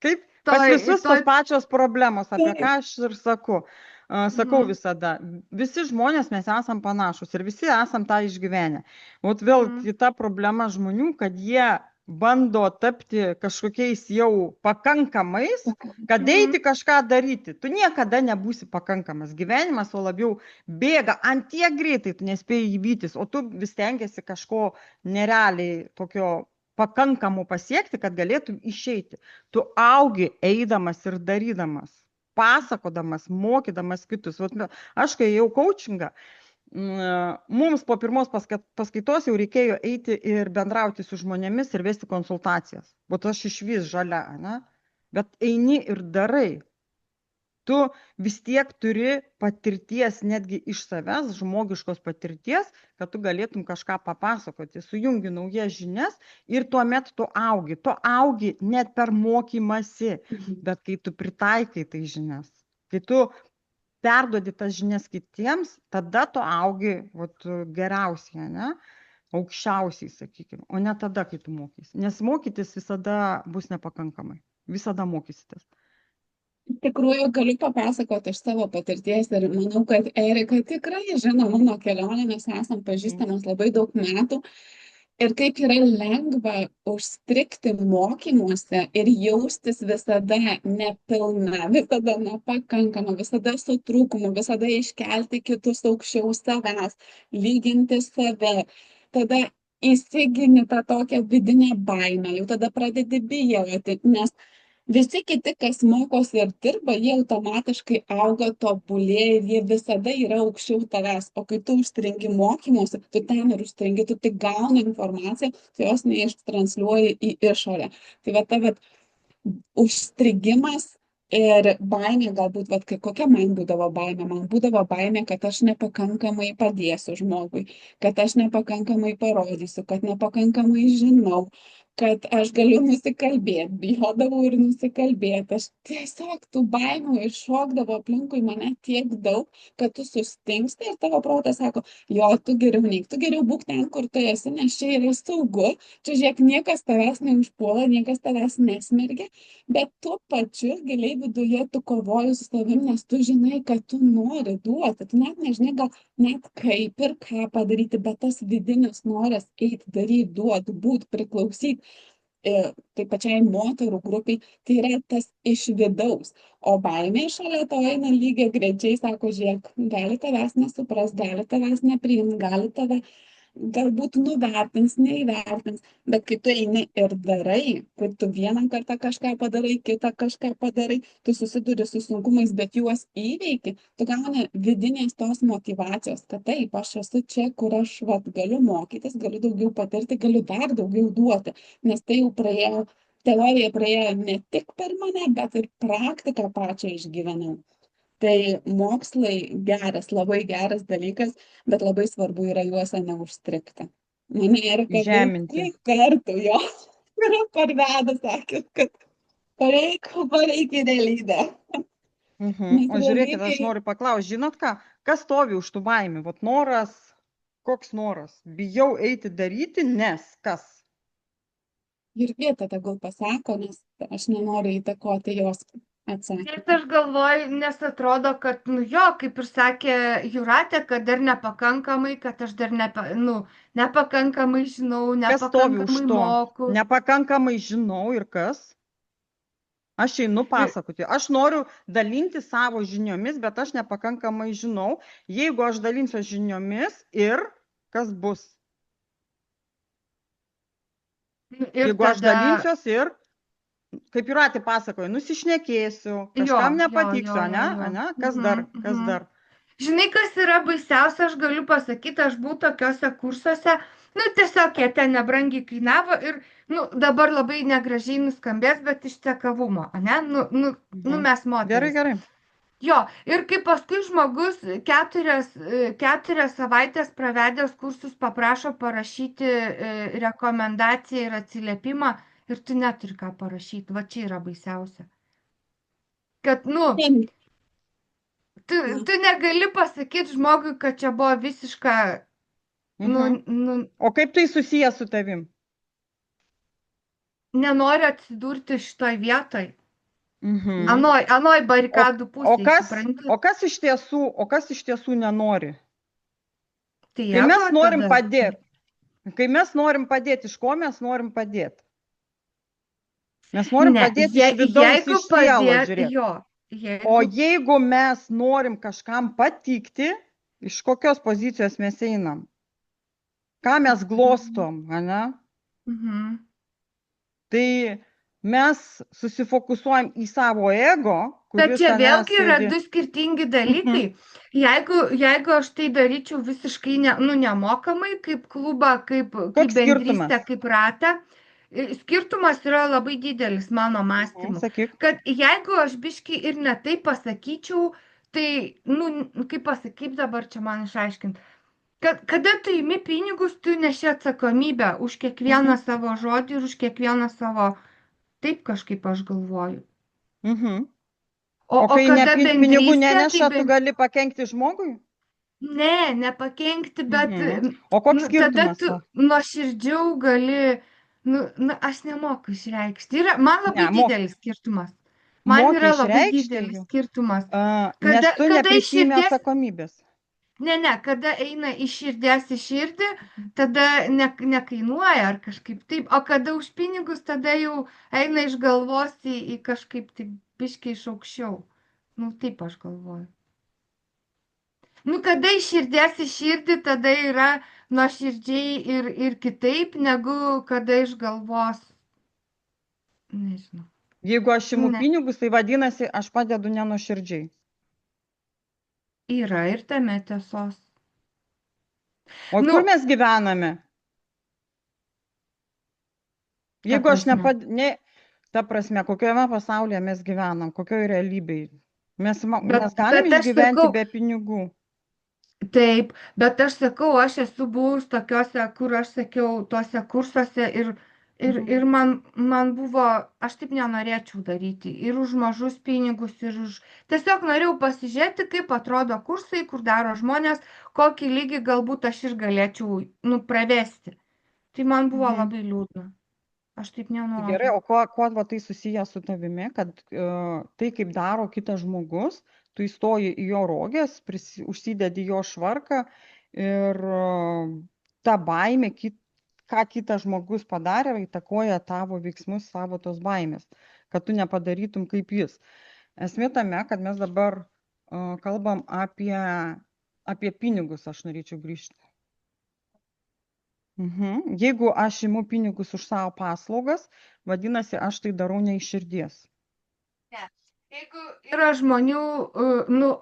Kaip pas visus tos pačios problemos, apie ką aš ir sakau. Sakau visada, visi žmonės mes esam panašus ir visi esam tą išgyvenę. Vėl kita problema žmonių, kad jie bando tapti kažkokiais jau pakankamais, kad eiti kažką daryti. Tu niekada nebūsi pakankamas. Gyvenimas o labiau bėga ant tiek greitai, tu nespėjai įvytis, o tu vis tengiasi kažko nerealiai tokio pakankamų pasiekti, kad galėtum išeiti. Tu augi eidamas ir darydamas, pasakodamas, mokydamas kitus. Aš kai ėjau coachingą, mums po pirmos paskaitos jau reikėjo eiti ir bendrauti su žmonėmis ir vesti konsultacijas. Aš išvis žalia, bet eini ir darai. Tu vis tiek turi patirties, netgi iš savęs, žmogiškos patirties, kad tu galėtum kažką papasakoti. Sujungi naujas žinias ir tuomet tu augi. Tu augi net per mokymasi, bet kai tu pritaikai tai žinias, kai tu perduodi tas žinias kitiems, tada tu augi geriausiai, ne? Aukščiausiai, sakykime, o ne tada, kai tu mokysi. Nes mokytis visada bus nepakankamai. Visada mokysitės. Iš tikrųjų, galiu papasakoti iš savo patirties ir manau, kad Erika tikrai žino mano kelionę, mes esam pažįstamos labai daug metų. Ir kaip yra lengva užstrikti mokymuose ir jaustis visada nepilna, visada nepakankama, visada su trūkumu, visada iškelti kitus aukščiau savęs, lyginti save. Tada įsigini tą tokią vidinę baimę, jau tada pradedi bijoti, nes visi kiti, kas mokosi ir dirba, jie automatiškai auga, tobulėja ir jie visada yra aukščiau tavęs. O kai tu užstringi mokymuose, tu ten ir užstringi, tu tik gauni informaciją, tu jos neištransliuoji į išorę. Tai va ta užstrigimas ir baimė, galbūt, kokia man būdavo baimė? Man būdavo baimė, kad aš nepakankamai padėsiu žmogui, kad aš nepakankamai parodysiu, kad nepakankamai žinau, kad aš galiu nusikalbėti, bijodavau ir nusikalbėti. Aš tiesiog tų baimių iššokdavo aplinkui mane tiek daug, kad tu sustingsti ir tavo protas sako, jo, tu geriau neik, tu geriau būk ten, kur tu esi, nes čia yra saugu, čia žiūrėk, niekas tavęs neužpuola, niekas tavęs nesmergia, bet tuo pačiu giliai viduje tu kovoji su savim, nes tu žinai, kad tu nori duoti, tu net nežinai gal net kaip ir ką padaryti, bet tas vidinis noras eiti, daryti, duoti, būti, priklausyti, tai pačiai moterų grupiai, tai yra tas iš vidaus. O baimė šalia to eina lygiai grečiai, sako, žiūrėk, gali tavęs nesupras, gali tavęs nepriimti, gali tave galbūt nuvertins, neįvertins, bet kai tu eini ir darai, kai tu vieną kartą kažką padarai, kitą kažką padarai, tu susiduri su sunkumais, bet juos įveiki, tu gauni vidinės tos motyvacijos, kad taip, aš esu čia, kur aš galiu mokytis, galiu daugiau patirti, galiu dar daugiau duoti, nes tai jau praėjo, teorija praėjo ne tik per mane, bet ir praktiką pačią išgyvenau. Tai mokslai geras, labai geras dalykas, bet labai svarbu yra juose neužstrikti. Mane Erika Žeminti. Kartų jo yra parvedęs, sakė, kad pareik į realybę. O žiūrėkit, aš noriu paklausti, žinot ką, kas stovi už tų baimių? Vat noras, koks noras? Bijau eiti daryti, nes kas? Jurgita tegul pasako, nes aš nenoriu įtakoti jos atsakymą. Nes aš galvoju, nes atrodo, kad, kaip ir sakė Jūratė, kad dar nepakankamai, kad aš dar nepakankamai žinau, nepakankamai moku. Nepakankamai žinau ir kas? Aš einu pasakoti. Aš noriu dalinti savo žiniomis, bet aš nepakankamai žinau. Jeigu aš dalinsiu žiniomis ir kas bus? Jeigu aš dalinsiuos ir kaip Jūratė pasakoja, nusišnekėsiu, kažkam nepatiksiu, ane? Kas dar? Žinai, kas yra baisiausia, aš galiu pasakyti, aš buvau tokiuose kursuose, tiesiog jie ten nebrangiai kainavo ir, dabar labai negražiai nuskambės, bet iš cekavumo, ane? Mes moteris. Gerai. Jo, ir kai paskui žmogus 4 savaitės pravedęs kursus paprašo parašyti rekomendaciją ir atsiliepimą, ir tu neturi ką parašyti. Va čia yra baisiausia. Kad, tu negali pasakyti žmogui, kad čia buvo visiška... O kaip tai susiję su tavim? Nenoriu atsidurti šitoj vietoj. Anoj barikadų pusėje. O kas iš tiesų nenori? Tai kai mes norim padėti. Kai mes norim padėti, iš ko mes norim padėti? Mes norim padėti iš vidaus, iš sielos, žiūrėk. O jeigu mes norim kažkam patikti, iš kokios pozicijos mes einam? Ką mes glostom, ane? Tai mes susifokusuojam į savo ego. Bet čia vėlgi yra du skirtingi dalykai. Jeigu aš tai daryčiau visiškai nemokamai, kaip klubą, kaip bendrystę, kaip ratą, skirtumas yra labai didelis mano mąstymu. Sakyk. Kad jeigu aš biški ir ne taip pasakyčiau, tai, nu, kaip pasakyt dabar čia man išaiškinti, kad kada tu imi pinigus, tu neši atsakomybę už kiekvieną savo žodį ir už kiekvieną savo, taip kažkaip aš galvoju. O kai kada pinigų bendrystė, neneša, tai tu gali pakenkti žmogui? ne, nepakenkti, bet O koks tada skirtumas? tu nuoširdžiau gali, aš nemoku išreikšti. Man labai Ne, didelis skirtumas. Man moki yra labai išreikšti didelis jau. skirtumas. Nes tu Kada neprisimi širdies- atsakomybės. Ne, kada eina iš širdies į širdį, tada nekainuoja ar kažkaip taip. O kada už pinigus, tada jau eina iš galvos į kažkaip taip biškiai iš aukščiau. Nu, taip aš galvoju. Nu, kada iš širdies į širdį, tada yra nuoširdžiai ir kitaip, negu kada iš galvos. Nežinau. Jeigu aš imu Ne. pinigus, tai vadinasi, aš padedu nenuoširdžiai. Yra ir tame tiesos. O Nu- kur mes gyvename? Jeigu aš prasme? ta prasme, kokioje pasaulyje mes gyvenam, kokioje realybėje. Mes Bet galim aš išgyventi sakau- be pinigų. Taip, bet aš sakau, aš esu buvus tokiuose, kur aš sakiau, tuose kursuose ir man buvo, aš taip nenorėčiau daryti. Ir už mažus pinigus, ir už... Tiesiog norėjau pasižiūrėti, kaip atrodo kursai, kur daro žmonės, kokį lygį galbūt aš ir galėčiau, pravesti. Tai man buvo labai liūdna. Aš taip nenoriu. Gerai, o kuo va tai susiję su tavimi, kad tai, kaip daro kitas žmogus, tu įstoji į jo rogės, užsidedi jo švarką ir ta baimė, ką kitas žmogus padarė, įtakoja tavo veiksmus, savo tos baimės, kad tu nepadarytum kaip jis. Esmė tame, kad mes dabar kalbam apie pinigus, aš norėčiau grįžti. Jeigu aš imu pinigus už savo paslaugas, vadinasi, aš tai darau ne iš širdies. Jeigu yra žmonių,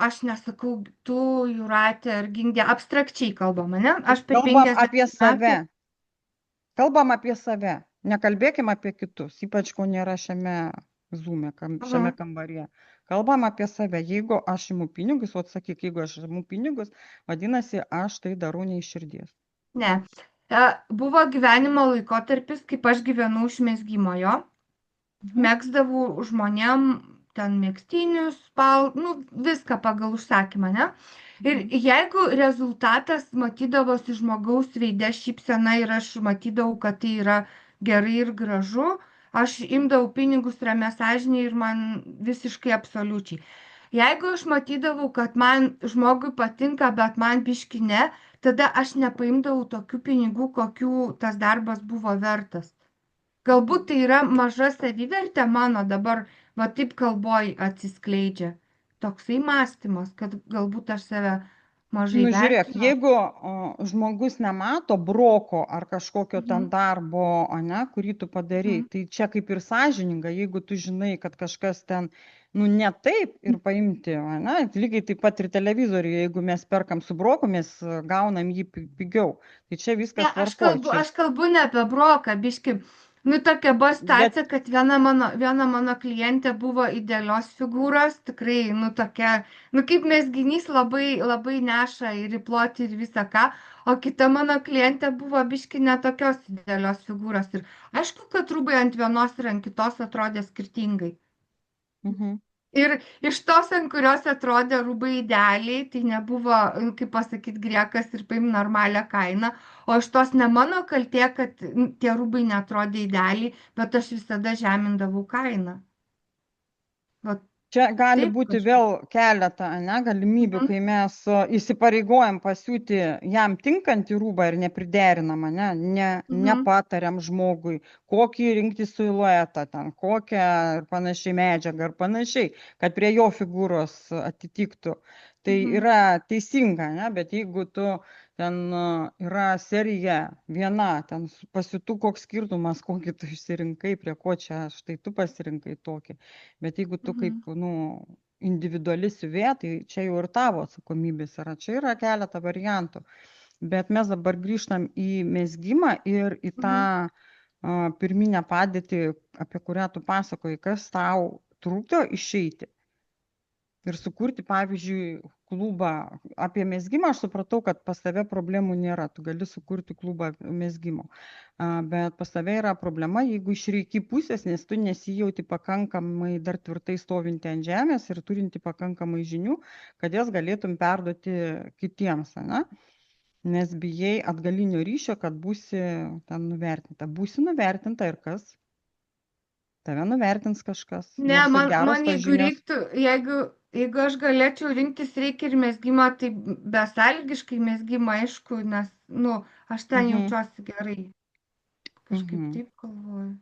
aš nesakau, tu, Jūratė ar Gingė, abstrakčiai kalbam, ne? Aš per Kalbam 50 apie save. metų- Kalbam apie save. Nekalbėkim apie kitus, ypač ko nėra šiame Zoom'e, šiame kambaryje. Kalbam apie save. Jeigu aš imu pinigus, atsakyk, jeigu aš imu pinigus, vadinasi, aš tai darau ne iš širdies. Ne. Buvo gyvenimo laikotarpis, kaip aš gyvenau iš mezgimo jo. Megzdavau žmonėm ten megztinius, viską pagal užsakymą, ne? Ir jeigu rezultatas matydavosi žmogaus veide šypsena ir aš matydavau, kad tai yra gerai ir gražu, aš imdavau pinigus ramia sąžinė ir man visiškai absoliučiai. Jeigu aš matydavau, kad man žmogui patinka, bet man biški ne, tada aš nepaimdavau tokių pinigų, kokių tas darbas buvo vertas. Galbūt tai yra maža savivertė mano dabar, va taip kalboj atsiskleidžia. Toksai mąstymas, kad galbūt aš save mažai Žiūrėk, vertinu. jeigu žmogus nemato broko ar kažkokio ten darbo, kurį tu padarei, tai čia kaip ir sąžininga, jeigu tu žinai, kad kažkas ten, ne taip ir paimti, lygiai taip pat ir televizorių, jeigu mes perkam su broku, mes gaunam jį pigiau. Tai čia viskas tvarkoj. Aš kalbu ne apie broką, biški. Tokia buvo situacija, kad viena mano klientė buvo idealios figūros, tikrai, tokia, kaip mezginys labai, labai neša ir į plotį ir visą ką, o kita mano klientė buvo biški netokios idealios figūros. Ir aišku, kad rūbai ant vienos ir ant kitos atrodė skirtingai. Ir iš tos, ant kurios atrodė rūbai idealiai, tai nebuvo, kaip pasakyti, griekas ir paim normalią kainą, o iš tos ne mano kaltė, kad tie rūbai netrodė idealiai, bet aš visada žemindavau kainą. Čia gali būti vėl keletą galimybių, kai mes įsipareigojam pasiūti jam tinkantį rūbą ir nepriderinamą, nepatariam žmogui, kokį rinkti siluetą, kokią ir panašiai medžiagą ir panašiai, kad prie jo figūros atitiktų. Tai yra teisinga, bet jeigu tu ten yra serija viena, ten pasiūtų koks skirtumas, kokį tu išsirinkai, prie ko čia štai tu pasirinkai tokį. Bet jeigu tu kaip individuali siuvėja, tai čia jau ir tavo atsakomybės yra. Čia yra keletą variantų. Bet mes dabar grįžtam į mezgimą ir į tą pirminę padėtį, apie kurią tu pasakoji, kas tau trukdo išeiti ir sukurti, pavyzdžiui, klubą. Apie mezgimą aš supratau, kad pas tave problemų nėra, tu gali sukurti klubą mezgimo. Bet pas tave yra problema, jeigu iš reiki pusės, nes tu nesijauti pakankamai dar tvirtai stovinti ant žemės ir turinti pakankamai žinių, kad jas galėtum perduoti kitiems, ne? Nes bijai atgalinio ryšio, kad būsi ten nuvertinta. Būsi nuvertinta ir kas? Tave nuvertins kažkas. Ne, Nors ir man geros tos jeigu žinios. reiktų, jeigu aš galėčiau rinktis, reikia ir mezgimą, tai besąlygiškai mezgimą, aišku, nes, nu, aš ten Mhm. jaučiuosi gerai. Kažkaip Mhm. taip galvoju.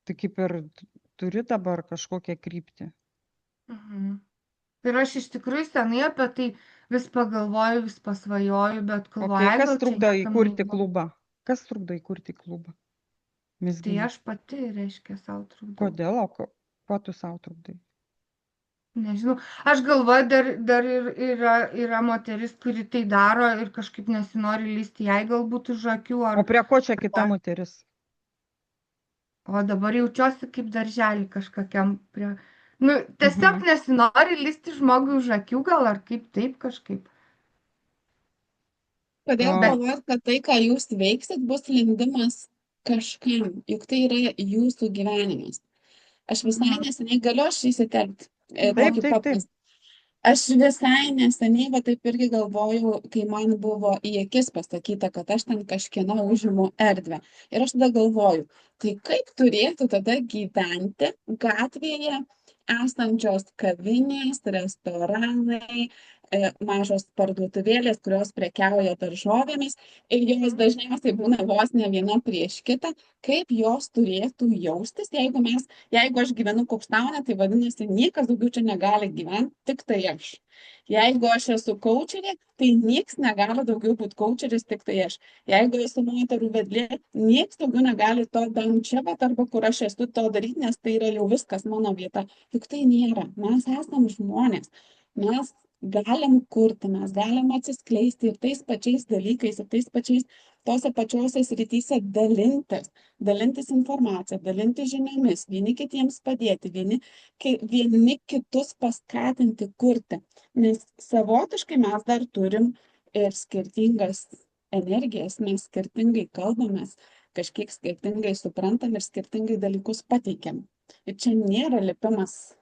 Tai kaip ir turi dabar kažkokią kryptį. Mhm. Ir aš iš tikrųjų senai apie tai vis pagalvoju, vis pasvajoju, bet galvoju, Okay. ai, Kas gal čia trukdo niekam įkurti neįdomu. klubą? Kas trukdo įkurti klubą? Tai Mezgimo. aš pati, reiškia, savo trukdau. Kodėl? O ko tu savo trukdai? Nežinau, aš galvoju, dar yra moteris, kuri tai daro ir kažkaip nesinori lysti jai galbūt už akių, O prie ko čia kita moteris? o dabar jaučiuosi kaip darželį kažkokiam prie... Nu, tiesiog nesinori lysti žmogui už akių gal, ar kaip taip kažkaip. Kodėl O- galvojat, kad tai, ką jūs veiksit, bus lindimas kažkam, juk tai yra jūsų gyvenimas. Aš visai neseniai galiu aš įsiterpti Taip, tokį taip, taip. paprastą. Aš visai neseniai, va taip irgi galvojau, kai man buvo į akis pasakyta, kad aš ten kažkieno užimu erdvę. Ir aš tada galvoju, tai kaip turėtų tada gyventi gatvėje esančios kavinės, restoranai, mažos parduotuvėlės, kurios prekiauja daržovėmis ir jos dažniausiai būna vos ne viena prieš kitą, kaip jos turėtų jaustis, jeigu aš gyvenu Kokstaune, tai vadinasi, niekas daugiau čia negali gyventi, tik tai aš. Jeigu aš esu kaučerė, tai niekas negali daugiau būti kaučeris, tik tai aš. Jeigu esu moterų vedlė, niekas daugiau negali to čia, bet arba kur aš esu to daryti, nes tai yra jau viskas mano vieta. Juk tai nėra. Mes esam žmonės. Mes galim kurti, mes galim atsiskleisti ir tais pačiais dalykais, ir tais pačiais tose pačiose srityse dalintis informaciją, dalintis žiniomis, vieni kitiems padėti, vieni kitus paskatinti kurti. Nes savotiškai mes dar turim ir skirtingas energijas, mes skirtingai kalbamės, kažkiek skirtingai suprantam ir skirtingai dalykus pateikiam. Ir čia nėra lipimas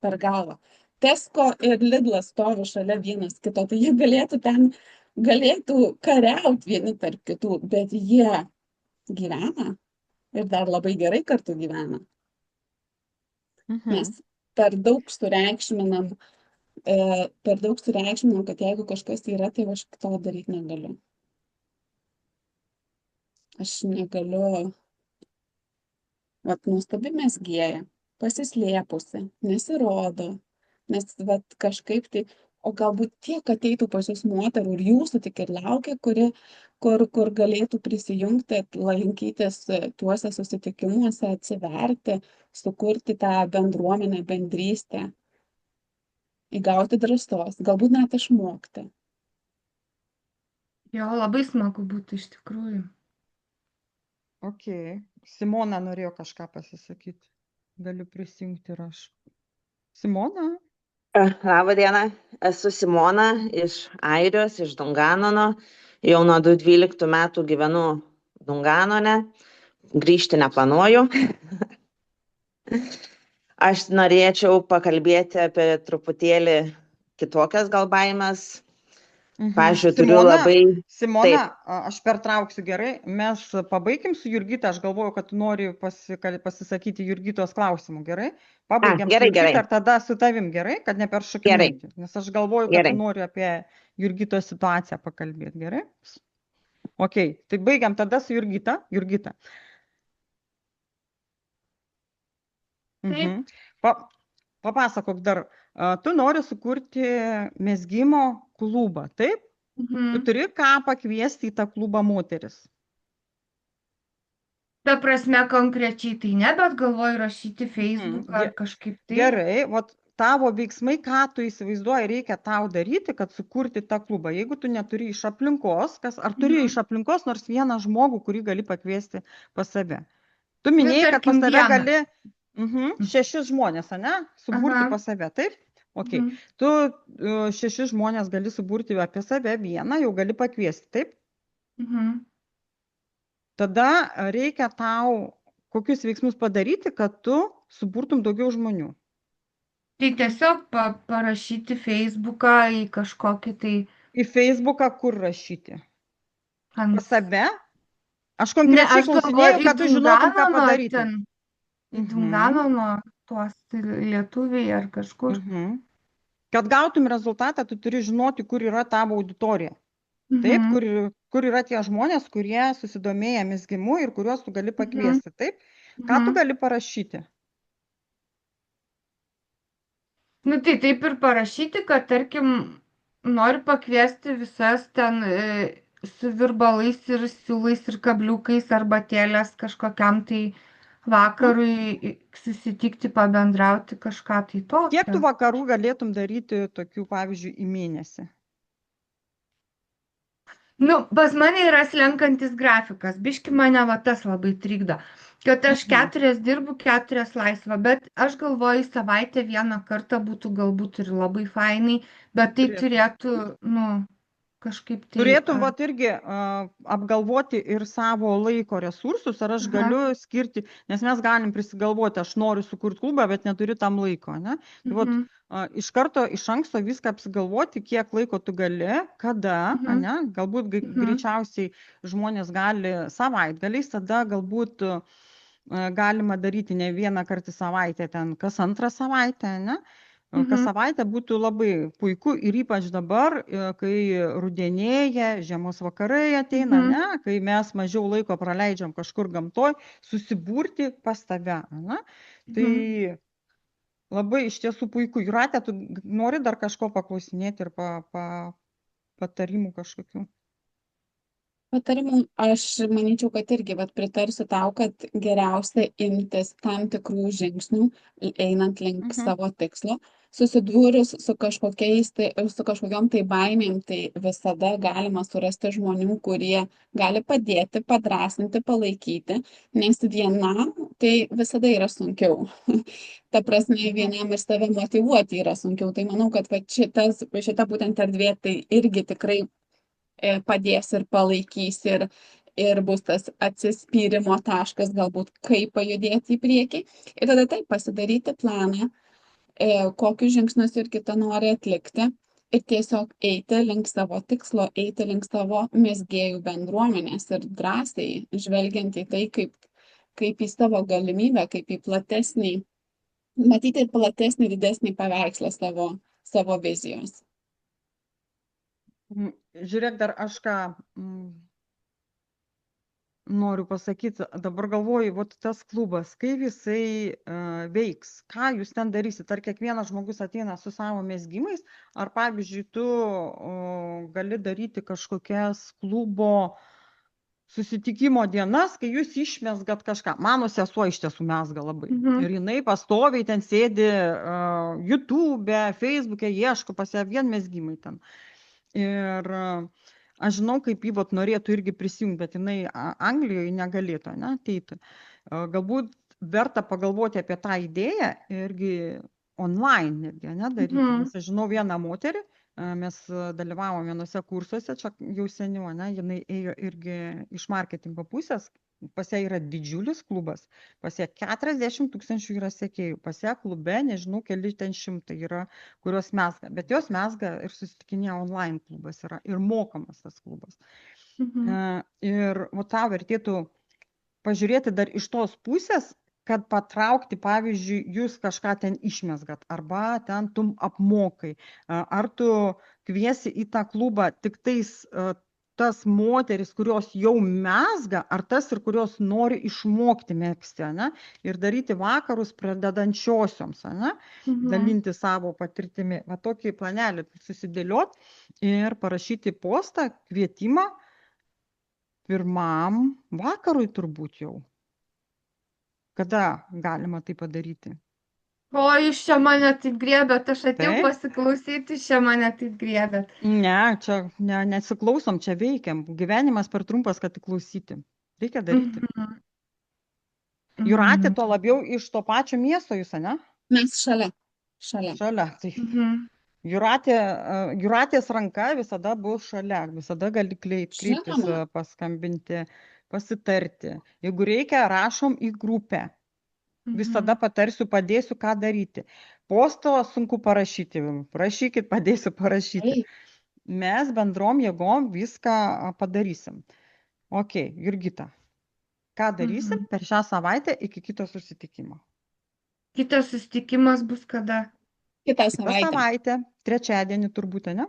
per galvą. Tesco ir Lidlas stovi šalia vienas kito, tai jie galėtų kariauti vieni tarp kitų, bet jie gyvena ir dar labai gerai kartu gyvena. Mes per daug sureikšminam, kad jeigu kažkas yra, tai aš to daryti negaliu. Aš negaliu, nuostabi mezgėja, pasislėpusi, nesirodo, nes kažkaip tai, o galbūt tiek ateitų pas jūs moterų ir jūsų tik ir laukia, kur galėtų prisijungti, lankytis tuose susitikimuose, atsiverti, sukurti tą bendruomenę, bendrystę, įgauti drąsos, galbūt net išmokti. Jo, labai smagu būtų iš tikrųjų. Ok. Simona norėjo kažką pasisakyti. Galiu prisijungti ir aš. Simona? Labą dieną, esu Simona iš Airijos, iš Dunganono. Jau nuo 2012 metų gyvenu Dunganone. Grįžti neplanuoju. Aš norėčiau pakalbėti apie truputėlį kitokias gal baimės. Pavyzdžiui, turiu labai... Simona, aš pertrauksiu gerai. Mes pabaikim su Jurgita. Aš galvoju, kad tu nori pasisakyti Jurgitos klausimų. Gerai? Pabaigiam su Jurgita ir tada su tavim. Gerai? Kad neperšokinėti. Nes aš galvoju, kad tu nori apie Jurgitos situaciją pakalbėti. Gerai? Ok. Tai baigiam tada su Jurgita. Jurgita. Papasakok dar. Tu nori sukurti mezgimo klubą, taip? Tu turi ką pakviesti į tą klubą moteris. Ta prasme konkrečiai tai ne, bet galvoju rašyti Facebook ar kažkaip tai. Gerai, tavo veiksmai, ką tu įsivaizduoji, reikia tau daryti, kad sukurti tą klubą. Jeigu tu neturi iš aplinkos, ar turi iš aplinkos nors vieną žmogų, kurį gali pakviesti pas save. Tu minėjai, kad pas tarkim, tave vieną. gali 6 žmonės, ane, suburti Aha. pas save, taip? Okay. Mhm. Tu 6 žmonės gali suburti apie save, vieną jau gali pakviesti, taip? Mhm. Tada reikia tau kokius veiksmus padaryti, kad tu suburtum daugiau žmonių. Tai tiesiog parašyti Facebooką į kažkokį tai Į Facebooką kur rašyti? ant... Pas save? Aš Ne, konkrečiai aš klausinėjau, galvoju, kad tu žinotum, ką Dunganono padaryti. ten, į Dunganono tuos lietuviai ar kažkur. Kad gautum rezultatą, tu turi žinoti, kur yra tavo auditorija. Taip, kur yra tie žmonės, kurie susidomėję mezgimu ir kuriuos tu gali pakviesti. Taip, ką tu gali parašyti? Nu tai taip ir parašyti, kad tarkim noriu pakviesti visas ten su virbalais ir siūlais ir kabliukais arbatėlės kažkokiam tai vakarui susitikti, pabendrauti, kažką tai tokio. Kiek tu vakarų galėtum daryti tokių, pavyzdžiui, į mėnesį? Nu, pas mane yra slenkantis grafikas, biški mane va tas labai trikdo, kad aš 4 dirbu, 4 laisva, bet aš galvoju, savaitę vieną kartą būtų galbūt ir labai fainai, bet tai turėtų, nu, kažkaip tai... Turėtum vat irgi apgalvoti ir savo laiko resursus, ar aš galiu skirti, nes mes galim prisigalvoti, aš noriu sukurti klubą, bet neturiu tam laiko, ne? Tai vat, iš karto, iš anksto viską apsigalvoti, kiek laiko tu gali, kada, ne? Galbūt greičiausiai žmonės gali savaitgaliais, tada galbūt galima daryti ne vieną kartą į savaitę, ten kas antrą savaitę, ne? Kas savaitę būtų labai puiku ir ypač dabar, kai rudenėja, žiemos vakarai ateina, ne? Kai mes mažiau laiko praleidžiam kažkur gamtoj, susiburti pas tave. Ne? Tai labai iš tiesų puiku. Jūrate, tu nori dar kažko paklausinėti ir patarimų kažkokių? Patarimų, aš manyčiau, kad irgi pritarsiu tau, kad geriausia imtis tam tikrų žingsnių, einant link savo tikslo. Susidūrus su kažkokiom tai baimėm, tai visada galima surasti žmonių, kurie gali padėti, padrasinti, palaikyti, nes vienam tai visada yra sunkiau. Ta prasme, vienam ir save motyvuoti yra sunkiau. Tai manau, kad šita būtent erdvė tai irgi tikrai padės ir palaikys ir bus tas atsispyrimo taškas, galbūt kaip pajudėti į priekį. Ir tada taip pasidaryti planą, kokius žingsnius ir kita nori atlikti ir tiesiog eiti link savo tikslo, eiti link savo mezgėjų bendruomenės ir drąsiai žvelgiant į tai, kaip į savo galimybę, kaip į platesnį, matyti platesnį, didesnį paveikslą savo vizijos. Žiūrėk, dar aš ką noriu pasakyti, dabar galvoju, vat tas klubas, kaip jisai veiks, ką jūs ten darysit, ar kiekvienas žmogus ateina su savo mezgimais, ar pavyzdžiui, tu gali daryti kažkokias klubo susitikimo dienas, kai jūs išmezgat kažką. Mano sesuo iš tiesų mezga labai. Ir jinai pastoviai ten sėdi YouTube'e, Facebook'e, ieško pas ją vien mezgimai ten. Ir aš žinau, kaip jį norėtų irgi prisijungti, bet jinai Anglijoje negalėtų ateiti. Galbūt verta pagalvoti apie tą idėją irgi online irgi daryti. Nes aš žinau vieną moterį, mes dalyvavom vienose kursuose, čia jau seniau, jinai ėjo irgi iš marketingo pusės. Pas ją yra didžiulis klubas, pas ją 40 000 yra sekėjų, pas ją klube, nežinau, keli ten šimtai yra, kurios mezga, bet jos mezga ir susitikinėja online klubas yra ir mokamas tas klubas. Ir tau vertėtų pažiūrėti dar iš tos pusės, kad patraukti, pavyzdžiui, jūs kažką ten išmezgat, arba ten tu apmokai, ar tu kviesi į tą klubą tik tais tas moteris, kurios jau mezga, ar tas ir kurios nori išmokti megzti, ir daryti vakarus pradedančiosioms, dalinti savo patirtimi. Va tokį planelį susidėliot ir parašyti postą, kvietimą pirmam vakarui turbūt jau. Kada galima tai padaryti? O, jūs čia mane taip griebėt, aš atėjau Taip. pasiklausyti, jūs čia mane taip griebėt. Ne, čia nesiklausom, čia veikiam. Gyvenimas per trumpas, kad tik klausyti. Reikia daryti. Mhm. Jūratė, Mhm. tuo labiau iš to pačio miesto jūs, ne? Mes šalia. Šalia. Šalia. Tai Mhm. Jūratės ranka visada bus šalia. Visada gali kreiptis, Žinoma. paskambinti, pasitarti. Jeigu reikia, rašom į grupę. Visada Mhm. patarsiu, padėsiu, ką daryti. Posto sunku parašyti. Prašykit, padėsiu parašyti. Taip. Mes bendrom jėgom viską padarysim. Ok, Jurgita, ką darysim per šią savaitę iki kito susitikimo? Kitas susitikimas bus kada? Kitą Kitą savaitę. savaitę, trečiadienį turbūt, ne?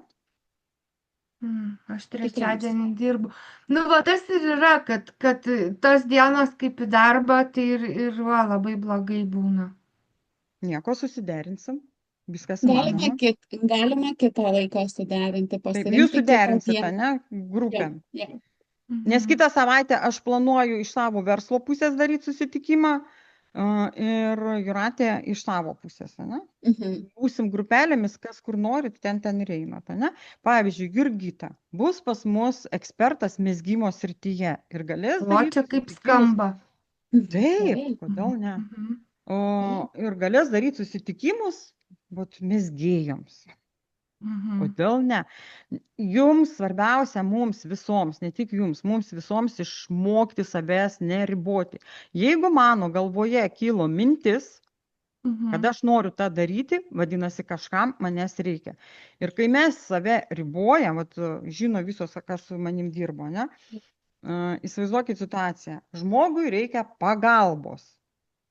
Aš trečiadienį dirbu. Nu, va tas ir yra, kad tos dienos kaip į darbą, tai ir va, labai blogai būna. Nieko, susiderinsim. Viskas Galima, įmanoma. galima kitą laiką suderinti, Taip, jūs pasirinkti kitą suderinsite, dieną. ne, grupę. Jo. Nes kitą savaitę aš planuoju iš savo verslo pusės daryti susitikimą ir Jūratė iš savo pusės, ne? Mhm. Būsim grupelėmis, kas kur norit, ten ir einat, ne? Pavyzdžiui, Jurgita bus pas mus ekspertas mezgimo srityje ir galės O daryti čia kaip susitikimus. skamba. Taip, kodėl ne? Mhm. Ir galės daryti susitikimus mezgėjams. Mhm. Kodėl ne? Jums svarbiausia, mums visoms, ne tik jums, mums visoms išmokti savęs neriboti. Jeigu mano galvoje kilo mintis, kad aš noriu tą daryti, vadinasi, kažkam manęs reikia. Ir kai mes save ribojam, žino visos, kas su manim dirbo, ne? Įsivaizduokit situaciją. Žmogui reikia pagalbos.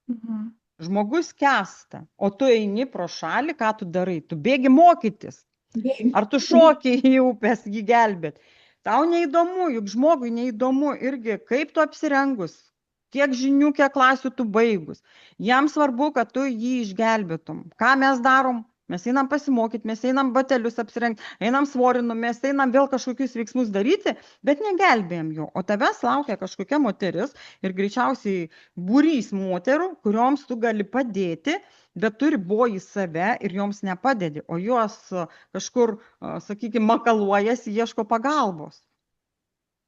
Mhm. Žmogus skęsta, o tu eini pro šalį, ką tu darai? Tu bėgi mokytis. Ar tu šoki į upės jį gelbėt? Tau neįdomu, juk žmogui neįdomu irgi, kaip tu apsirengus, kiek žinių, kiek klasių tu baigus. Jam svarbu, kad tu jį išgelbėtum. Ką mes darom? Mes einam pasimokyti, mes einam batelius apsirengti, einam svorinum, mes einam vėl kažkokius veiksmus daryti, bet negelbėjom jo. O tavęs laukia kažkokia moteris ir greičiausiai būrys moterų, kurioms tu gali padėti, bet tu riboji save ir joms nepadedi, o jos kažkur, sakykime, makaluojasi, ieško pagalbos.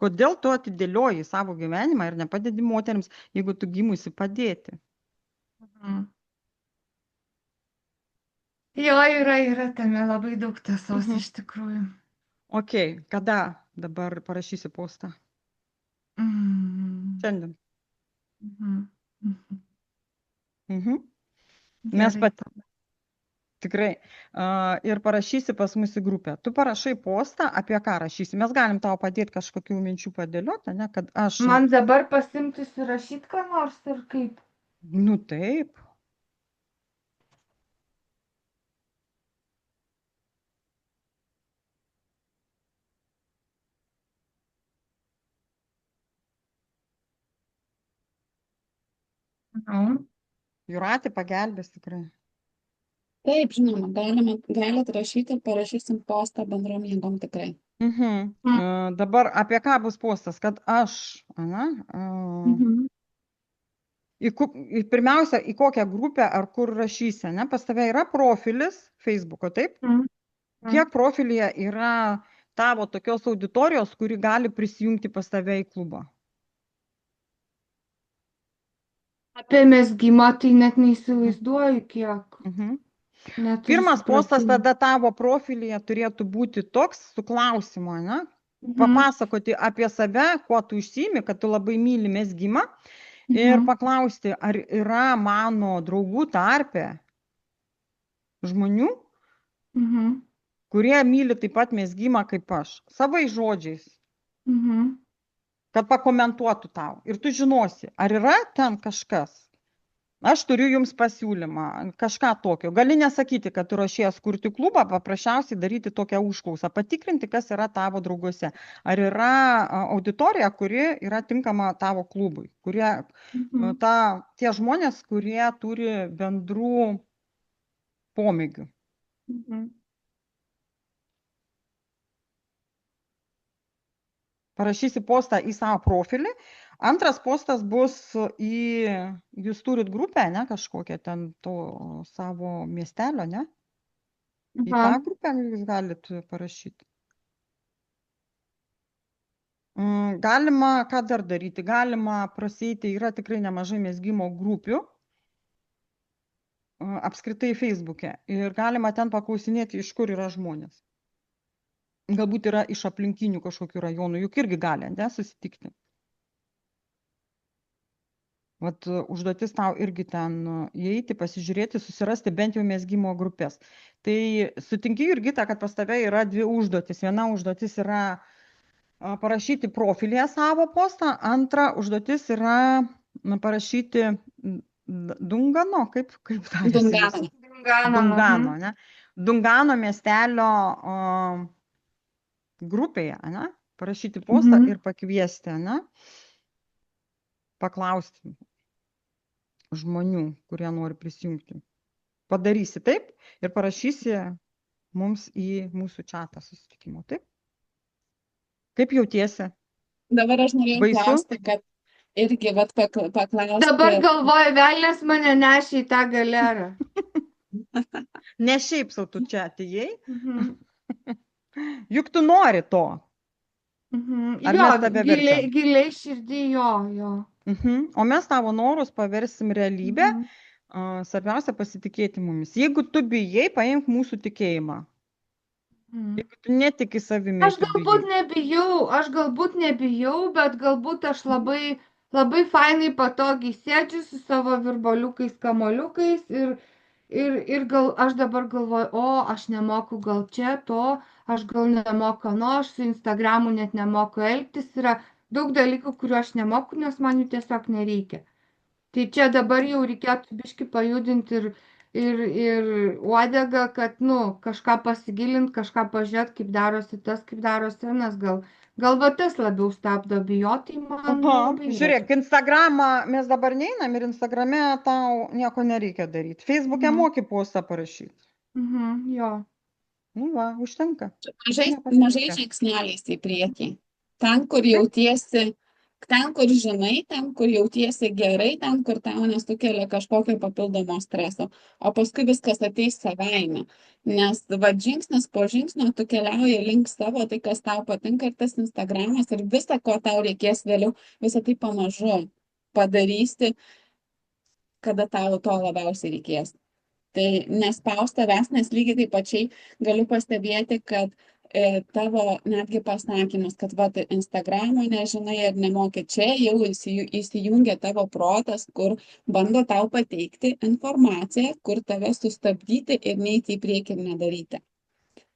Kodėl tu atidėlioji savo gyvenimą ir nepadedi moteriams, jeigu tu gimusi padėti? Jo, yra tame labai daug tiesos iš tikrųjų. Ok, kada dabar parašysi postą? Šiandien. Mes tikrai. Ir parašysi pas mus į grupę. Tu parašai postą, apie ką rašysi. Mes galim tau padėti kažkokių minčių padėlioti, ne, kad aš... Man dabar pasimti surašyti ką nors ir kaip? Nu taip. Jūratė pagelbės tikrai. Taip, žinoma, galit rašyti ir parašysim postą bendrom jėgom tikrai. Dabar apie ką bus postas, kad aš, pirmiausia, į kokią grupę ar kur rašysi, ne? Pas tave yra profilis Facebook'o, taip? Kiek profilyje yra tavo tokios auditorijos, kuri gali prisijungti pas tave į klubą? Apie mezgimą tai net neįsivaizduoju kiek. Pirmas postas tada tavo profilyje turėtų būti toks su klausimu, ne? Papasakoti apie save, kuo tu užsiimi, kad tu labai myli mezgimą ir paklausti, ar yra mano draugų tarpe žmonių, kurie myli taip pat mezgimą kaip aš, savais žodžiais, kad pakomentuotų tau. Ir tu žinosi, ar yra ten kažkas. Aš turiu jums pasiūlymą, kažką tokio. Gali nesakyti, kad tu ruošies kurti klubą, paprasčiausiai daryti tokią užklausą, patikrinti, kas yra tavo drauguose. Ar yra auditorija, kuri yra tinkama tavo klubui, tie žmonės, kurie turi bendrų pomėgių. parašysi postą į savo profilį. Antras postas bus jūs turit grupę, ne, kažkokią ten to savo miestelio, ne? Į tą grupę jūs galit parašyti. Galima, ką dar daryti, galima prasėti, yra tikrai nemažai mezgimo grupių, apskritai Facebook'e, ir galima ten paklausinėti, iš kur yra žmonės. Galbūt yra iš aplinkinių kažkokių rajonų, juk irgi gali, ne, susitikti. Vat užduotis tau irgi ten įeiti, pasižiūrėti, susirasti bent jau mezgimo grupės. Tai sutinki, Jurgita, kad pas tave yra dvi užduotis. Viena užduotis yra parašyti profilėje savo postą, antra užduotis yra parašyti Dungano, kaip Dungano. Dungano, ne? Dungano miestelio grupėje, ne? Parašyti postą ir pakviesti, ne? Paklausti žmonių, kurie nori prisijungti. Padarysi taip ir parašysi mums į mūsų čatą susitikimo, taip? Kaip jautiesi? Dabar aš norėjau klausti, kad irgi vat paklausti. Dabar galvoju, velnės mane nešė į tą galerą. Ne šiaip sau tu čia atėjai. Juk tu nori to. Ar Jo, mes tave verčiam? giliai širdį, jo. O mes tavo norus paversim realybę. Svarbiausia pasitikėti mumis. Jeigu tu bijai, paimk mūsų tikėjimą. Jeigu tu netiki savimi. Aš galbūt nebijau, bet galbūt aš labai fainai patogiai sėdžiu su savo virbaliukais, kamoliukais ir gal aš dabar galvoju, aš nemoku gal čia to, aš gal nemoku, aš su Instagramu net nemoku elgtis, yra daug dalykų, kuriuo aš nemoku, nes man jų tiesiog nereikia. Tai čia dabar jau reikėtų biškį pajudinti ir uodegą, kad, kažką pasigilinti, kažką pažiūrėti, kaip darosi tas, kaip darosi anas, gal va tas labiau stabdo bijoti, man labai. Žiūrėk, Instagramą mes dabar neinam ir Instagrame tau nieko nereikia daryti. Facebook'e moki postą parašyti. Jo. Nu va, užtenka. Mažai žingsneliais į priekį. Ten, kur jautiesi, ten, kur žinai, ten, kur jautiesi gerai, ten, kur tau nesukelia kažkokio papildomo streso. O paskui viskas ateis savaime. Nes žingsnis po žingsnio tu keliauji link savo, tai kas tau patinka ir tas Instagramas ir visą, ko tau reikės vėliau, visą tai pamažu padarysi, kada tau to labiausiai reikės. Tai nespaus tavęs, nes lygiai taip pačiai galiu pastebėti, kad tavo netgi pasakymus, kad Instagramo nežinai ir nemoki, čia jau įsijungia tavo protas, kur bando tau pateikti informaciją, kur tave sustabdyti ir neiti į priekį ir nedaryti.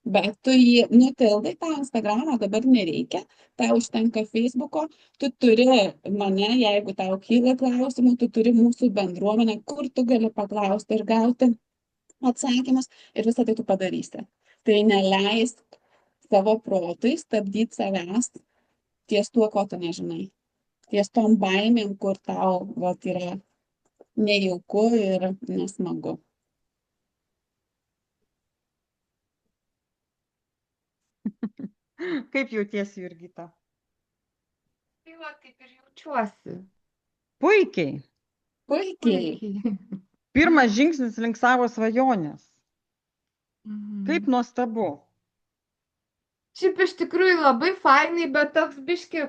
Bet tu jį nutildai, tą Instagramą dabar nereikia, tau užtenka Facebooko, tu turi mane, jeigu tau kyla klausimų, tu turi mūsų bendruomenę, kur tu gali paklausti ir gauti atsakymus ir visą tai tu padarysi. Tai neleisk savo protui stabdyti savęs ties tuo, ko tu nežinai. Ties tom baimėm, kur tau yra nejauku ir nesmagu. Kaip jautiesi, Jurgita? Tai va, taip ir jaučiuosi. Puikiai. Pirmas žingsnis link savo svajonės. Kaip nuostabu. Šiaip iš tikrųjų labai fainai, bet toks biški,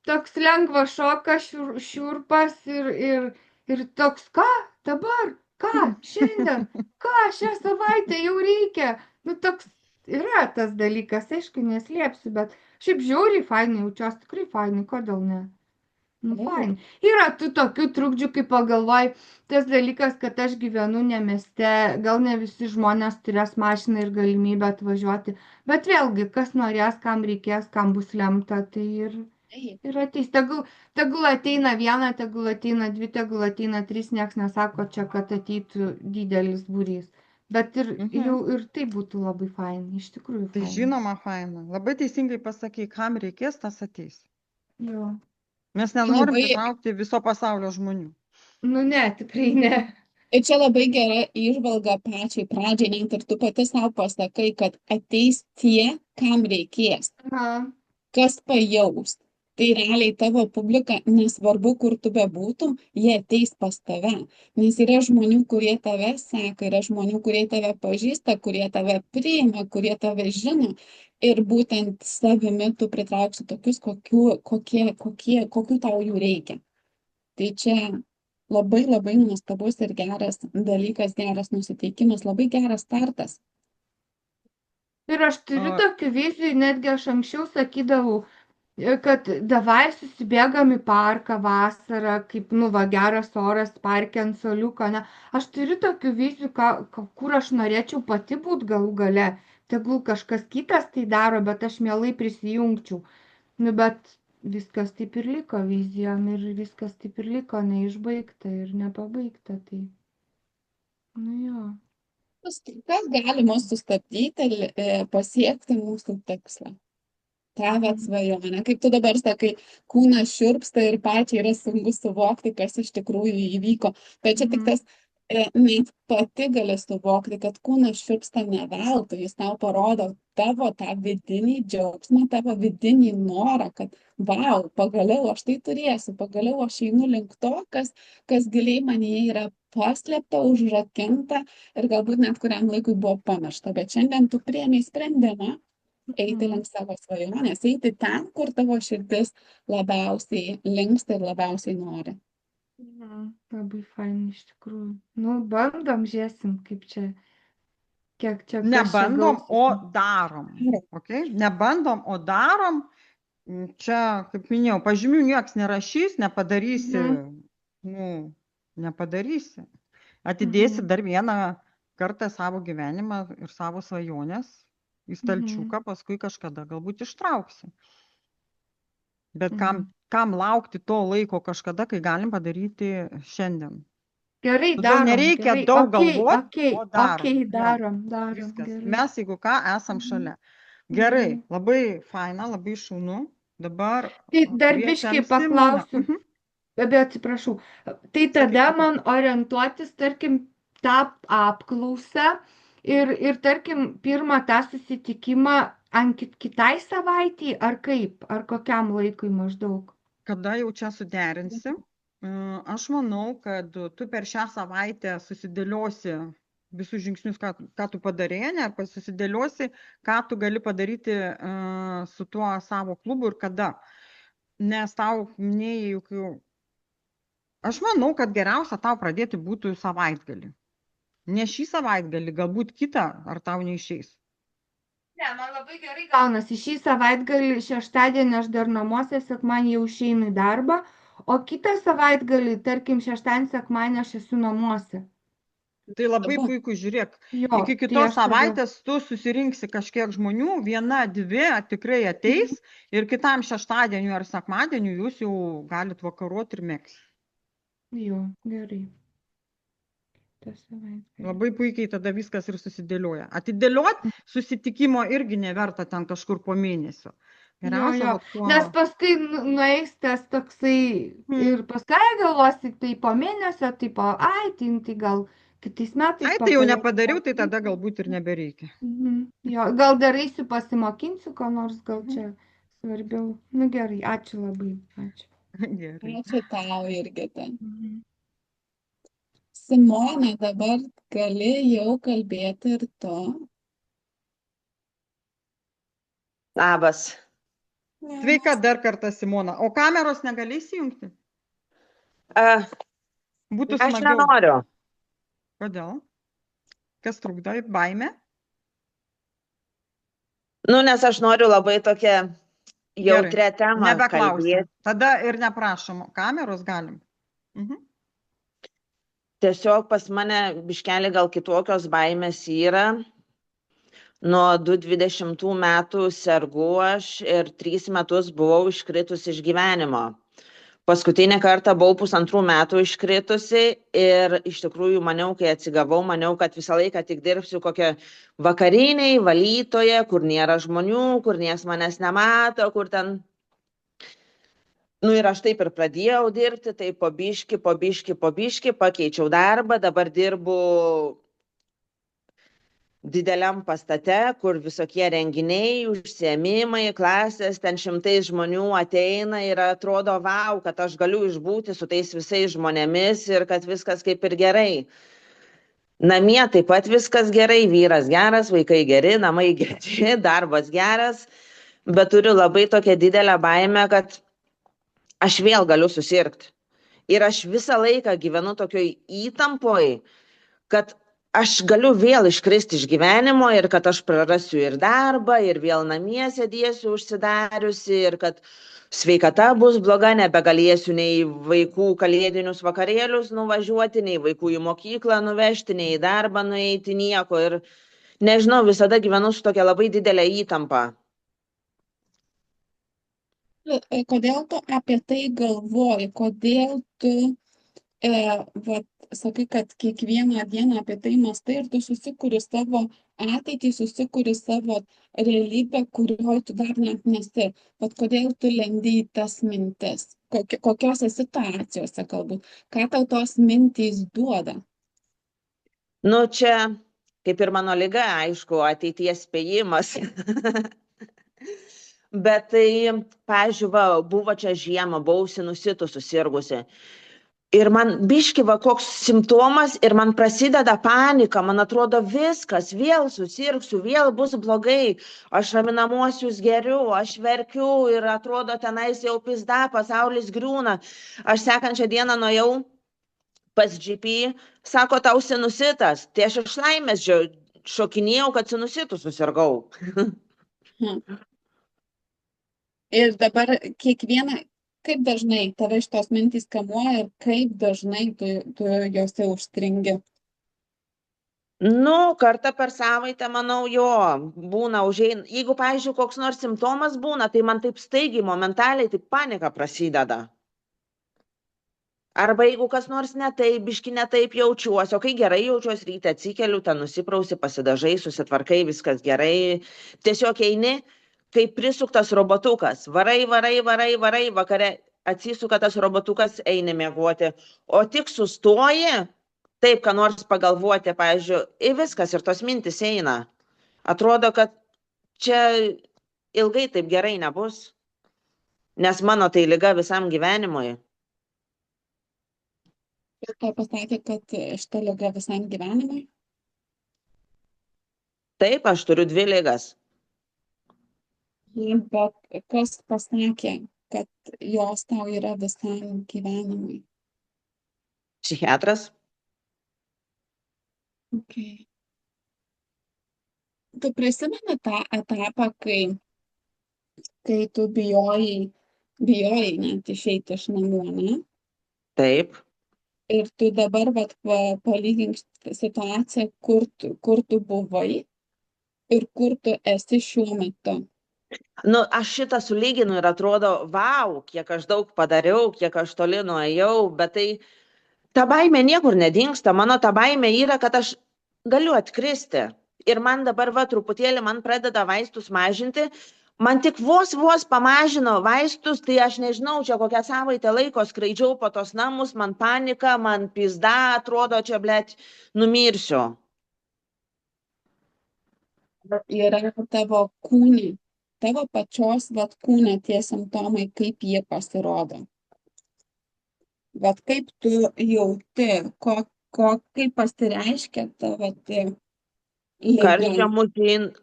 toks lengvas šokas, šiurpas ir toks, ką dabar, ką šiandien, ką šią savaitę jau reikia. Toks yra tas dalykas, aišku, neslėpsiu, bet šiaip žiauriai fainai jaučiuosi, tikrai fainai, kodėl ne? Fainai. Yra tų tokių trukdžių, kai pagalvoji, tas dalykas, kad aš gyvenu ne mieste, gal ne visi žmonės turės mašiną ir galimybę atvažiuoti, bet vėlgi, kas norės, kam reikės, kam bus lemta, tai ir ateis. Tegul ateina viena, tegul ateina dvi, tegul ateina trys, nieks nesako čia, kad ateitų didelis būrys. Bet ir tai būtų labai fainai, iš tikrųjų fainai. Tai žinoma fainai. Labai teisingai pasakai, kam reikės, tas ateis. Jo. Mes nenorim pritraukti viso pasaulio žmonių. Ne, tikrai ne. Ir čia labai gera įžvalga pačiai pradžiai, net ir tu pati savo pasakai, kad ateis tie, kam reikės. Kas pajaus. tai realiai tavo publika, nesvarbu, kur tu bebūtum, jie ateis pas tave. Nes yra žmonių, kurie tave seka, yra žmonių, kurie tave pažįsta, kurie tave priima, kurie tave žino. Ir būtent savimi tu pritrauksi tokius, kokių tau jų reikia. Tai čia labai labai nuostabus ir geras dalykas, geras nusiteikimas, labai geras startas. Ir aš turiu O- tokių vizijų, netgi aš anksčiau sakydavau, kad davai susibėgam į parką vasarą, kaip, nu, va, geras oras, parke ant soliuko, ne. Aš turiu tokių vizijų, kur aš norėčiau pati būt galų gale. Tegul kažkas kitas tai daro, bet aš mielai prisijungčiau. Nu, bet viskas taip ir liko vizijom ir viskas taip ir liko neišbaigta ir nepabaigta. Tai, nu jo. Kas gali mus sustabdyti pasiekti mūsų tikslą? Ta vat svajonė. Kaip tu dabar sakai, kūnas šiurpsta ir pačiai yra sunku suvokti, kas iš tikrųjų įvyko. Bet čia tik tas, net pati gali suvokti, kad kūnas šiurpsta ne veltui. Jis tau parodo tavo tą vidinį džiaugsmą, tavo vidinį norą, kad vau, pagaliau aš tai turėsiu, pagaliau aš einu link to, kas giliai manyje yra paslėpta, užrakinta ir galbūt net kuriam laikui buvo pamiršta. Bet šiandien tu priėmei sprendimą eiti link savo svajonės, eiti ten, kur tavo širdis labiausiai linksta ir labiausiai nori. Labai fain iš tikrųjų. Nu, bandom, žiūrėsim, kaip čia, kiek čia. Nebandom, o darom. Okay? Nebandom, o darom. Čia, kaip minėjau, pažymių nieks nerašys, nepadarysi. Nu, nepadarysi. Atidėsi dar vieną kartą savo gyvenimą ir savo svajonės į stalčiuką, paskui kažkada galbūt ištrauksi. Bet kam laukti to laiko kažkada, kai galim padaryti šiandien? Gerai, Todėl darom. nereikia gerai. daug galvoti, o darom. Darom. Viskas. Gerai. Mes, jeigu ką, esam šalia. Gerai, labai faina, labai šaunu. Dabar Tai dar kviečiam biškį Simoną. paklausiu. Bet atsiprašau. Tai tada man orientuotis, tarkim, tą apklausą ir tarkim, pirmą tą susitikimą ant kitai savaitį, ar kaip, ar kokiam laikui maždaug? Kada jau čia suderinsi? Aš manau, kad tu per šią savaitę susidėliosi visus žingsnius, ką tu padarė, ne, susidėliosi, ką tu gali padaryti su tuo savo klubu ir kada. Nes tau minėjai, juk jau. Aš manau, kad geriausia tau pradėti būtų savaitgalį. Ne šį savaitgalį, galbūt kitą, ar tau neišeis. Ne, man labai gerai gaunasi. Šį savaitgalį, šeštadienį aš dar namuose, sekmadienį jau išeinu į darbą, o kitą savaitgalį, tarkim, šeštadienį, sekmadienį aš esu namuose. Tai labai puiku, žiūrėk. Jo, Iki kitos savaitės tu susirinksi kažkiek žmonių, viena, dvi tikrai ateis ir kitam šeštadieniu ar sekmadieniu jūs jau galit vakaruoti ir megzti. Jo, gerai. Labai puikiai tada viskas ir susidėlioja. Atidėlioti susitikimo irgi neverta ten kažkur po mėnesio. Jo. Nes paskui nueis tas toksai ir paskui galvosi, tai po mėnesio, tai po, tai gal kitais metais. Tai jau nepadariau, tai tada galbūt ir nebereikia. Jo, gal dar eisiu pasimokinsiu, ko nors gal čia svarbiau. Nu gerai, ačiū labai. Ačiū. Gerai. Ačiū tau, Jurgita. Simona, dabar gali jau kalbėti ir tu. Labas. Sveika dar kartą, Simona. O kameros negali įsijungti? Būtų Aš smagiau. nenoriu. Kodėl? Kas trukdo? Baimė? Nu, nes aš noriu labai tokią jautrią temą nebeklausim. Tada ir neprašom. Kameros galim. Tiesiog pas mane biškelį gal kitokios baimės yra. Nuo 2020 metų sergu aš ir 3 metus buvau iškritusi iš gyvenimo. Paskutinį kartą buvau 1,5 metų iškritusi ir iš tikrųjų maniau, kai atsigavau, maniau, kad visą laiką tik dirbsiu kokią vakariniai, valytoje, kur nėra žmonių, kur nieks manęs nemato, kur ten. Nu ir aš taip ir pradėjau dirbti, tai po biškį, pakeičiau darbą, dabar dirbu dideliam pastate, kur visokie renginiai, užsiėmimai, klasės, ten šimtai žmonių ateina ir atrodo, vau, kad aš galiu išbūti su tais visais žmonėmis ir kad viskas kaip ir gerai. Namie taip pat viskas gerai, vyras geras, vaikai geri, namai geri, darbas geras, bet turiu labai tokią didelę baimę, kad aš vėl galiu susirgti. Ir aš visą laiką gyvenu tokioj įtampoj, kad aš galiu vėl iškristi iš gyvenimo ir kad aš prarasiu ir darbą, ir vėl namie sėdėsiu užsidariusi, ir kad sveikata bus bloga, nebegalėsiu nei vaikų kalėdinius vakarėlius nuvažiuoti, nei vaikų į mokyklą nuvežti, nei į darbą nueiti, nieko. Ir nežinau, visada gyvenu su tokia labai didelė įtampa. Kodėl tu apie tai galvoji? Kodėl tu sakai, kad kiekvieną dieną apie tai mąstai ir tu susikuri savo ateitį, susikuri savo realybę, kurioje tu dar net nesi. Vat kodėl tu lendi į tas mintis? Kokiose situacijose galbūt? Ką tau tos mintys duoda? Nu, čia kaip ir mano liga, aišku, ateities spėjimas. Bet tai, pažiūrėjau, buvo čia žiemą, buvau sinusitu susirgusi. Ir man biški va koks simptomas ir man prasideda panika, man atrodo viskas, vėl susirgsiu, vėl bus blogai, aš raminamuosius geriu, aš verkiu ir atrodo tenais jau pizda, pasaulis griūna. Aš sekančią dieną nuėjau pas GP, sako, tau sinusitas, tai aš iš laimės šokinėjau, kad sinusitu susirgau. Ir dabar kaip dažnai tave šitos mintys kamuoja ir kaip dažnai tu jose užstringi? Nu, kartą per savaitę, manau, jo, būna užeina. Jeigu, pavyzdžiui, koks nors simptomas būna, tai man taip staigiai, momentaliai, taip panika prasideda. Arba jeigu kas nors ne taip, biški ne taip jaučiuosi, o kai gerai jaučiuosi, ryte atsikeliu, ten nusiprausi, pasidažai, susitvarkai, viskas gerai. Tiesiog eini, kaip prisuktas robotukas. Varai, vakare atsisuka tas robotukas, eini miegoti. O tik sustoji, taip, ką nors pagalvoti, pavyzdžiui, ir viskas, ir tos mintis eina. Atrodo, kad čia ilgai taip gerai nebus, nes mano tai liga visam gyvenimui. Ir tau pasakė, kad šita liga visam gyvenimui? Taip, aš turiu 2 ligas. Bet kas pasakė, kad jos tau yra visam gyvenimui? Psichiatras. Okay. Tu prisimeni tą etapą, kai tu bijojai net išeiti iš namų, ne? Taip. Ir tu dabar palygink situaciją, kur tu buvai ir kur tu esi šiuo metu. Nu, aš šitą sulyginu ir atrodo, vau, kiek aš daug padariau, kiek aš toli nuėjau, bet tai ta baimė niekur nedingsta. Mano ta baimė yra, kad aš galiu atkristi. Ir man dabar truputėlį man pradeda vaistus mažinti. Man tik vos pamažino vaistus, tai aš nežinau, čia kokią savaitę laiko skraidžiau po tos namus, man panika, man pizda, atrodo, čia, blet, numirsiu. Yra tavo kūne, tavo pačios kūne tie simptomai, kaip jie pasirodo. Kaip tu jauti, kaip pasireiškia tavo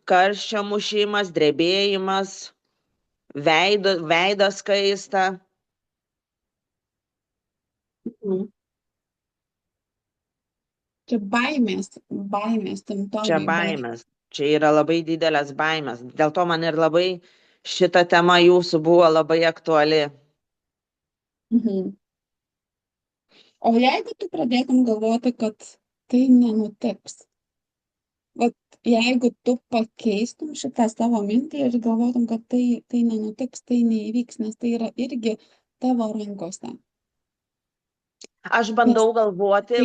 Karščio mušimas, drebėjimas, veidas kaista. Čia baimės simptomai. Čia baimės. Čia yra labai didelės baimės. Dėl to man ir labai šita tema jūsų buvo labai aktuali. O jeigu tu pradėtum galvoti, kad tai nenutiks, jeigu tu pakeistum šitą savo mintį ir galvotum, kad tai nenutiks, tai neįvyks, nes tai yra irgi tavo rankose. Aš bandau galvoti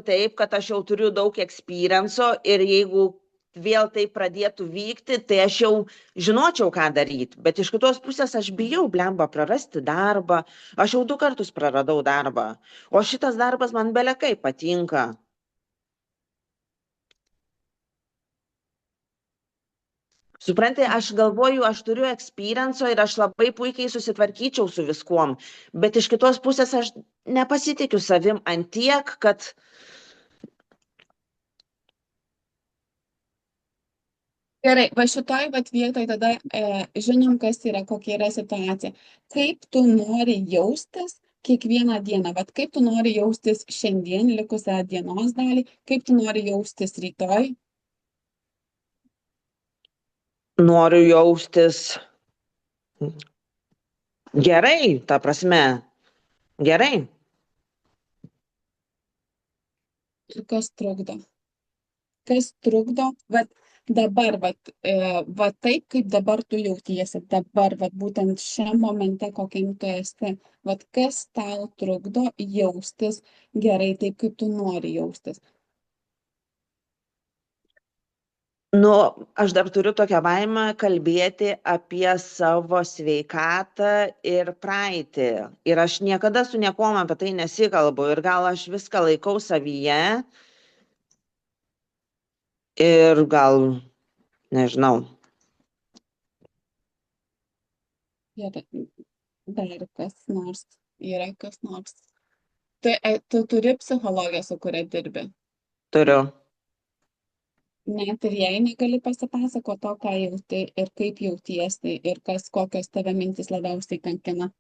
taip, kad aš jau turiu daug experienco ir jeigu vėl tai pradėtų vykti, tai aš jau žinočiau, ką daryti. Bet iš kitos pusės aš bijau, blemba, prarasti darbą. Aš jau 2 kartus praradau darbą. O šitas darbas man belekai patinka. Supranti, aš galvoju, aš turiu experienco ir aš labai puikiai susitvarkyčiau su viskuom, bet iš kitos pusės aš nepasitikiu savim ant tiek, kad Gerai, va šitoj vat vietoj tada žinom, kas yra, kokia yra situacija. Kaip tu nori jaustis kiekvieną dieną, vat kaip tu nori jaustis šiandien, likusią dienos dalį, kaip tu nori jaustis rytoj. noriu jaustis gerai, ta prasme, gerai. Ir kas trukdo? Kas trukdo? Vat dabar, va taip, kaip dabar tu jautiesi, dabar, vat būtent šiam momente, kokiam tu esi, vat kas tau trukdo jaustis gerai, taip kaip tu nori jaustis. Nu, aš dar turiu tokią baimę kalbėti apie savo sveikatą ir praeitį. Ir aš niekada su niekuom apie tai nesikalbu. Ir gal aš viską laikau savyje. Ir gal, nežinau. Ir dar kas nors, yra kas nors. Tu turi psichologę, su kuria dirbi. Turiu. Net ir jei negali pasipasakoti to, ką jauti ir kaip jautiesi ir kokios tave mintys labiausiai kankina.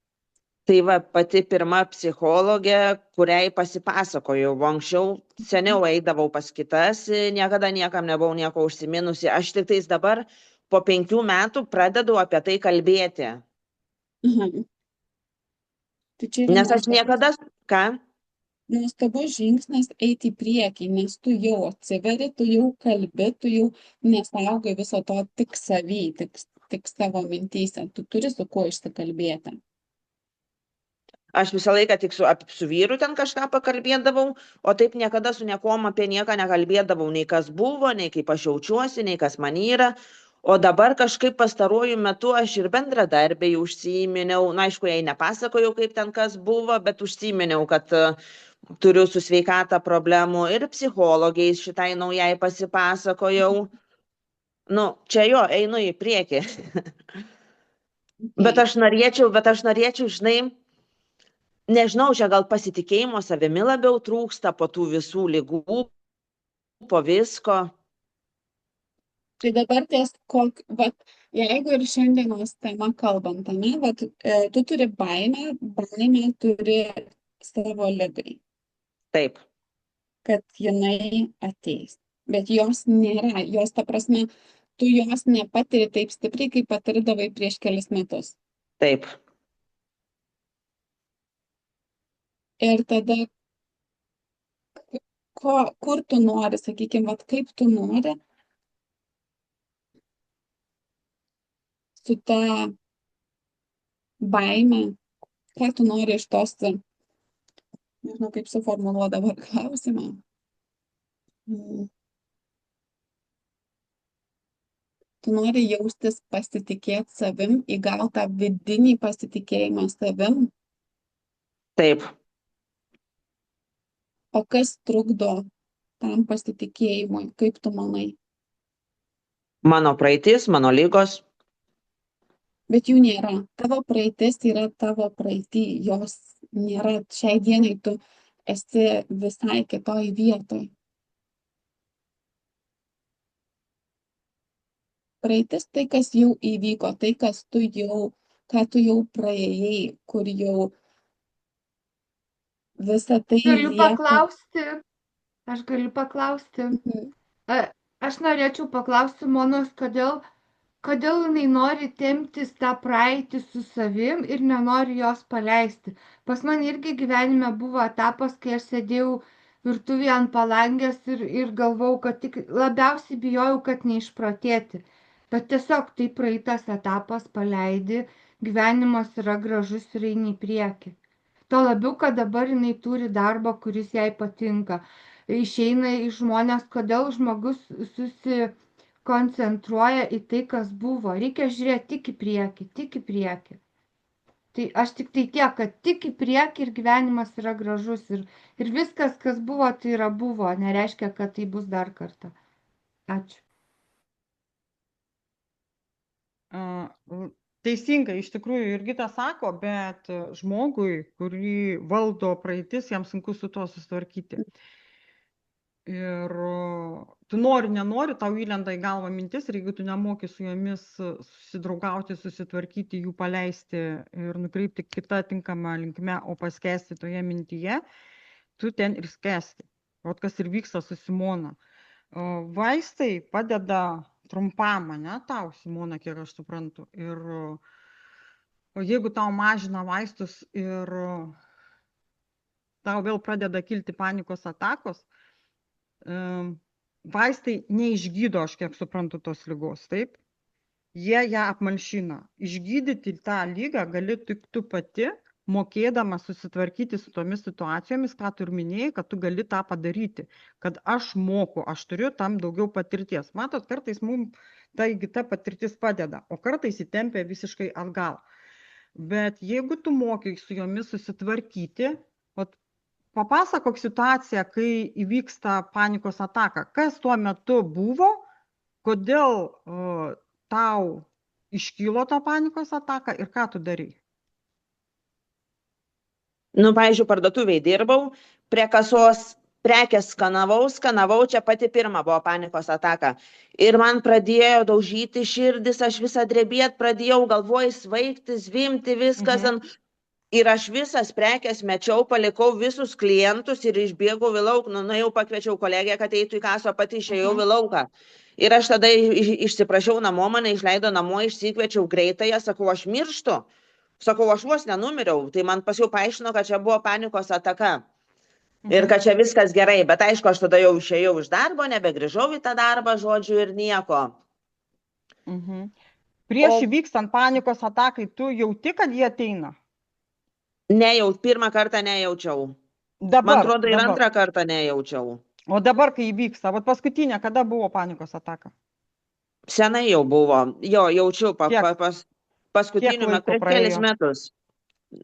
Tai va, pati pirma psichologė, kuriai pasipasakojau. Anksčiau seniau eidavau pas kitas, niekada niekam nebuvau nieko užsiminusi. Aš tik tais dabar po 5 metų pradedu apie tai kalbėti. Aha. Tai čia yra Nes aš niekada, ką? nuostabus žingsnis eiti į priekį, nes tu jau atsiveri, tu jau kalbi, tu jau nesaugai viso to tik savy, tik savo mintyse. Tu turi su kuo išsikalbėti. Aš visą laiką tik su vyru ten kažką pakalbėdavau, o taip niekada su niekuom apie nieką nekalbėdavau, nei kas buvo, nei kaip aš jaučiuosi, nei kas man yra. O dabar kažkaip pastaruoju metu aš ir bendradarbiai užsiminiau, na aišku, jai nepasakojau, kaip ten kas buvo, bet užsiminiau, kad turiu su sveikata problemų ir psichologiais šitai naujai pasipasakojau. Nu, čia jo, einu į priekį. Bet aš norėčiau, žinai, nežinau, čia gal pasitikėjimo savimi labiau trūksta po tų visų ligų, po visko. Tai dabar jeigu ir šiandienos tema kalbant, ne, tu turi baimę turi savo ligai. Taip. Kad jinai ateis. Bet jos nėra, jos ta prasme, tu jos nepatiri taip stipriai, kaip patirdavai prieš kelis metus. Taip. Ir tada, kur tu nori, sakykime, kaip tu nori su ta baime, ką tu nori iš tos, nežinau, kaip suformuluoti dabar klausimą. Tu nori jaustis pasitikėti savim, įgauti tą vidinį pasitikėjimą savim. Taip. O kas trukdo tam pasitikėjimui, kaip tu manai? Mano praeitis, mano ligos. Bet jų nėra. Tavo praeitis yra tavo praeitį. Jos nėra. Šiai dienai tu esi visai kitoj vietoj. Praeitis tai, kas jau įvyko, tai, ką tu jau praėjai, kur jau visą tai Aš galiu paklausti. Aš norėčiau paklausti Monos, kodėl jinai nori temptis tą praeitį su savim ir nenori jos paleisti. Pas man irgi gyvenime buvo etapas, kai aš sėdėjau virtuvėje ant palangės ir galvau, kad tik labiausiai bijojau, kad neišprotėti. Bet tiesiog tai praeitas etapas, paleidi, gyvenimas yra gražus ir eini į priekį. Tuo labiau, kad dabar jinai turi darbą, kuris jai patinka. Išeina į žmonės, kodėl žmogus susikoncentruoja į tai, kas buvo. Reikia žiūrėti tik į priekį, tik į priekį. Tai aš tik tai tiek, kad tik į priekį ir gyvenimas yra gražus. Ir viskas, kas buvo, tai yra buvo. Nereiškia, kad tai bus dar kartą. Ačiū. Teisingai, iš tikrųjų, Jurgita sako, bet žmogui, kurį valdo praeitis, jam sunku su to susitvarkyti. Ir tu nenori, tau įlenda į galvą mintis ir jeigu tu nemoki su jomis susidraugauti, susitvarkyti, jų paleisti ir nukreipti kitą tinkamą linkme, o paskesti toje mintyje, tu ten ir skesti. O kas ir vyksta su Simona. Vaistai padeda trumpam, ne, tau, Simona, kiek aš suprantu. Ir jeigu tau mažina vaistus ir tau vėl pradeda kilti panikos atakos, vaistai neišgydo, aš kiek suprantu, tos ligos, taip? Jie ją apmalšina. Išgydyti tą lygą gali tik tu pati, mokėdama susitvarkyti su tomis situacijomis, ką tu ir minėjai, kad tu gali tą padaryti. Kad aš moku, aš turiu tam daugiau patirties. Matot, kartais mums ta įgyta patirtis padeda, o kartais įtempia visiškai atgal. Bet jeigu tu mokai su jomis susitvarkyti, papasakok situaciją, kai įvyksta panikos ataka. Kas tuo metu buvo, kodėl tau iškilo ta panikos ataka ir ką tu darai? Pavyzdžiui, parduotuviai dirbau, prie kasos prekės skanavau, čia pati pirma buvo panikos ataka. Ir man pradėjo daužyti širdis, aš visą drebėt pradėjau, galvoj svaigti, zvimti, viskas. Ir aš visas prekės mečiau, palikau visus klientus ir išbėgau į lauką. Jau pakviečiau kolegę, kad eitų į kasą, pati išėjau į lauką. Ir aš tada išsiprašiau namo, mane išleido namo, išsikviečiau greitąją, sakau, aš mirštu. Sakau, aš vos nenumiriau. Tai man pasiau paaiškino, kad čia buvo panikos ataka. Ir kad čia viskas gerai. Bet aišku, aš tada jau išėjau iš darbo, nebegrįžau į tą darbą, žodžiu, ir nieko. Prieš įvykstant panikos atakai, tu jauti, kad jie ateina? Pirmą kartą nejaučiau. Dabar, man atrodo, ir antrą kartą nejaučiau. O dabar, kai įvyksta, paskutinė, kada buvo panikos ataka? Senai jau buvo. Jo, jaučiu paskutiniu metu, prieš kelis metus.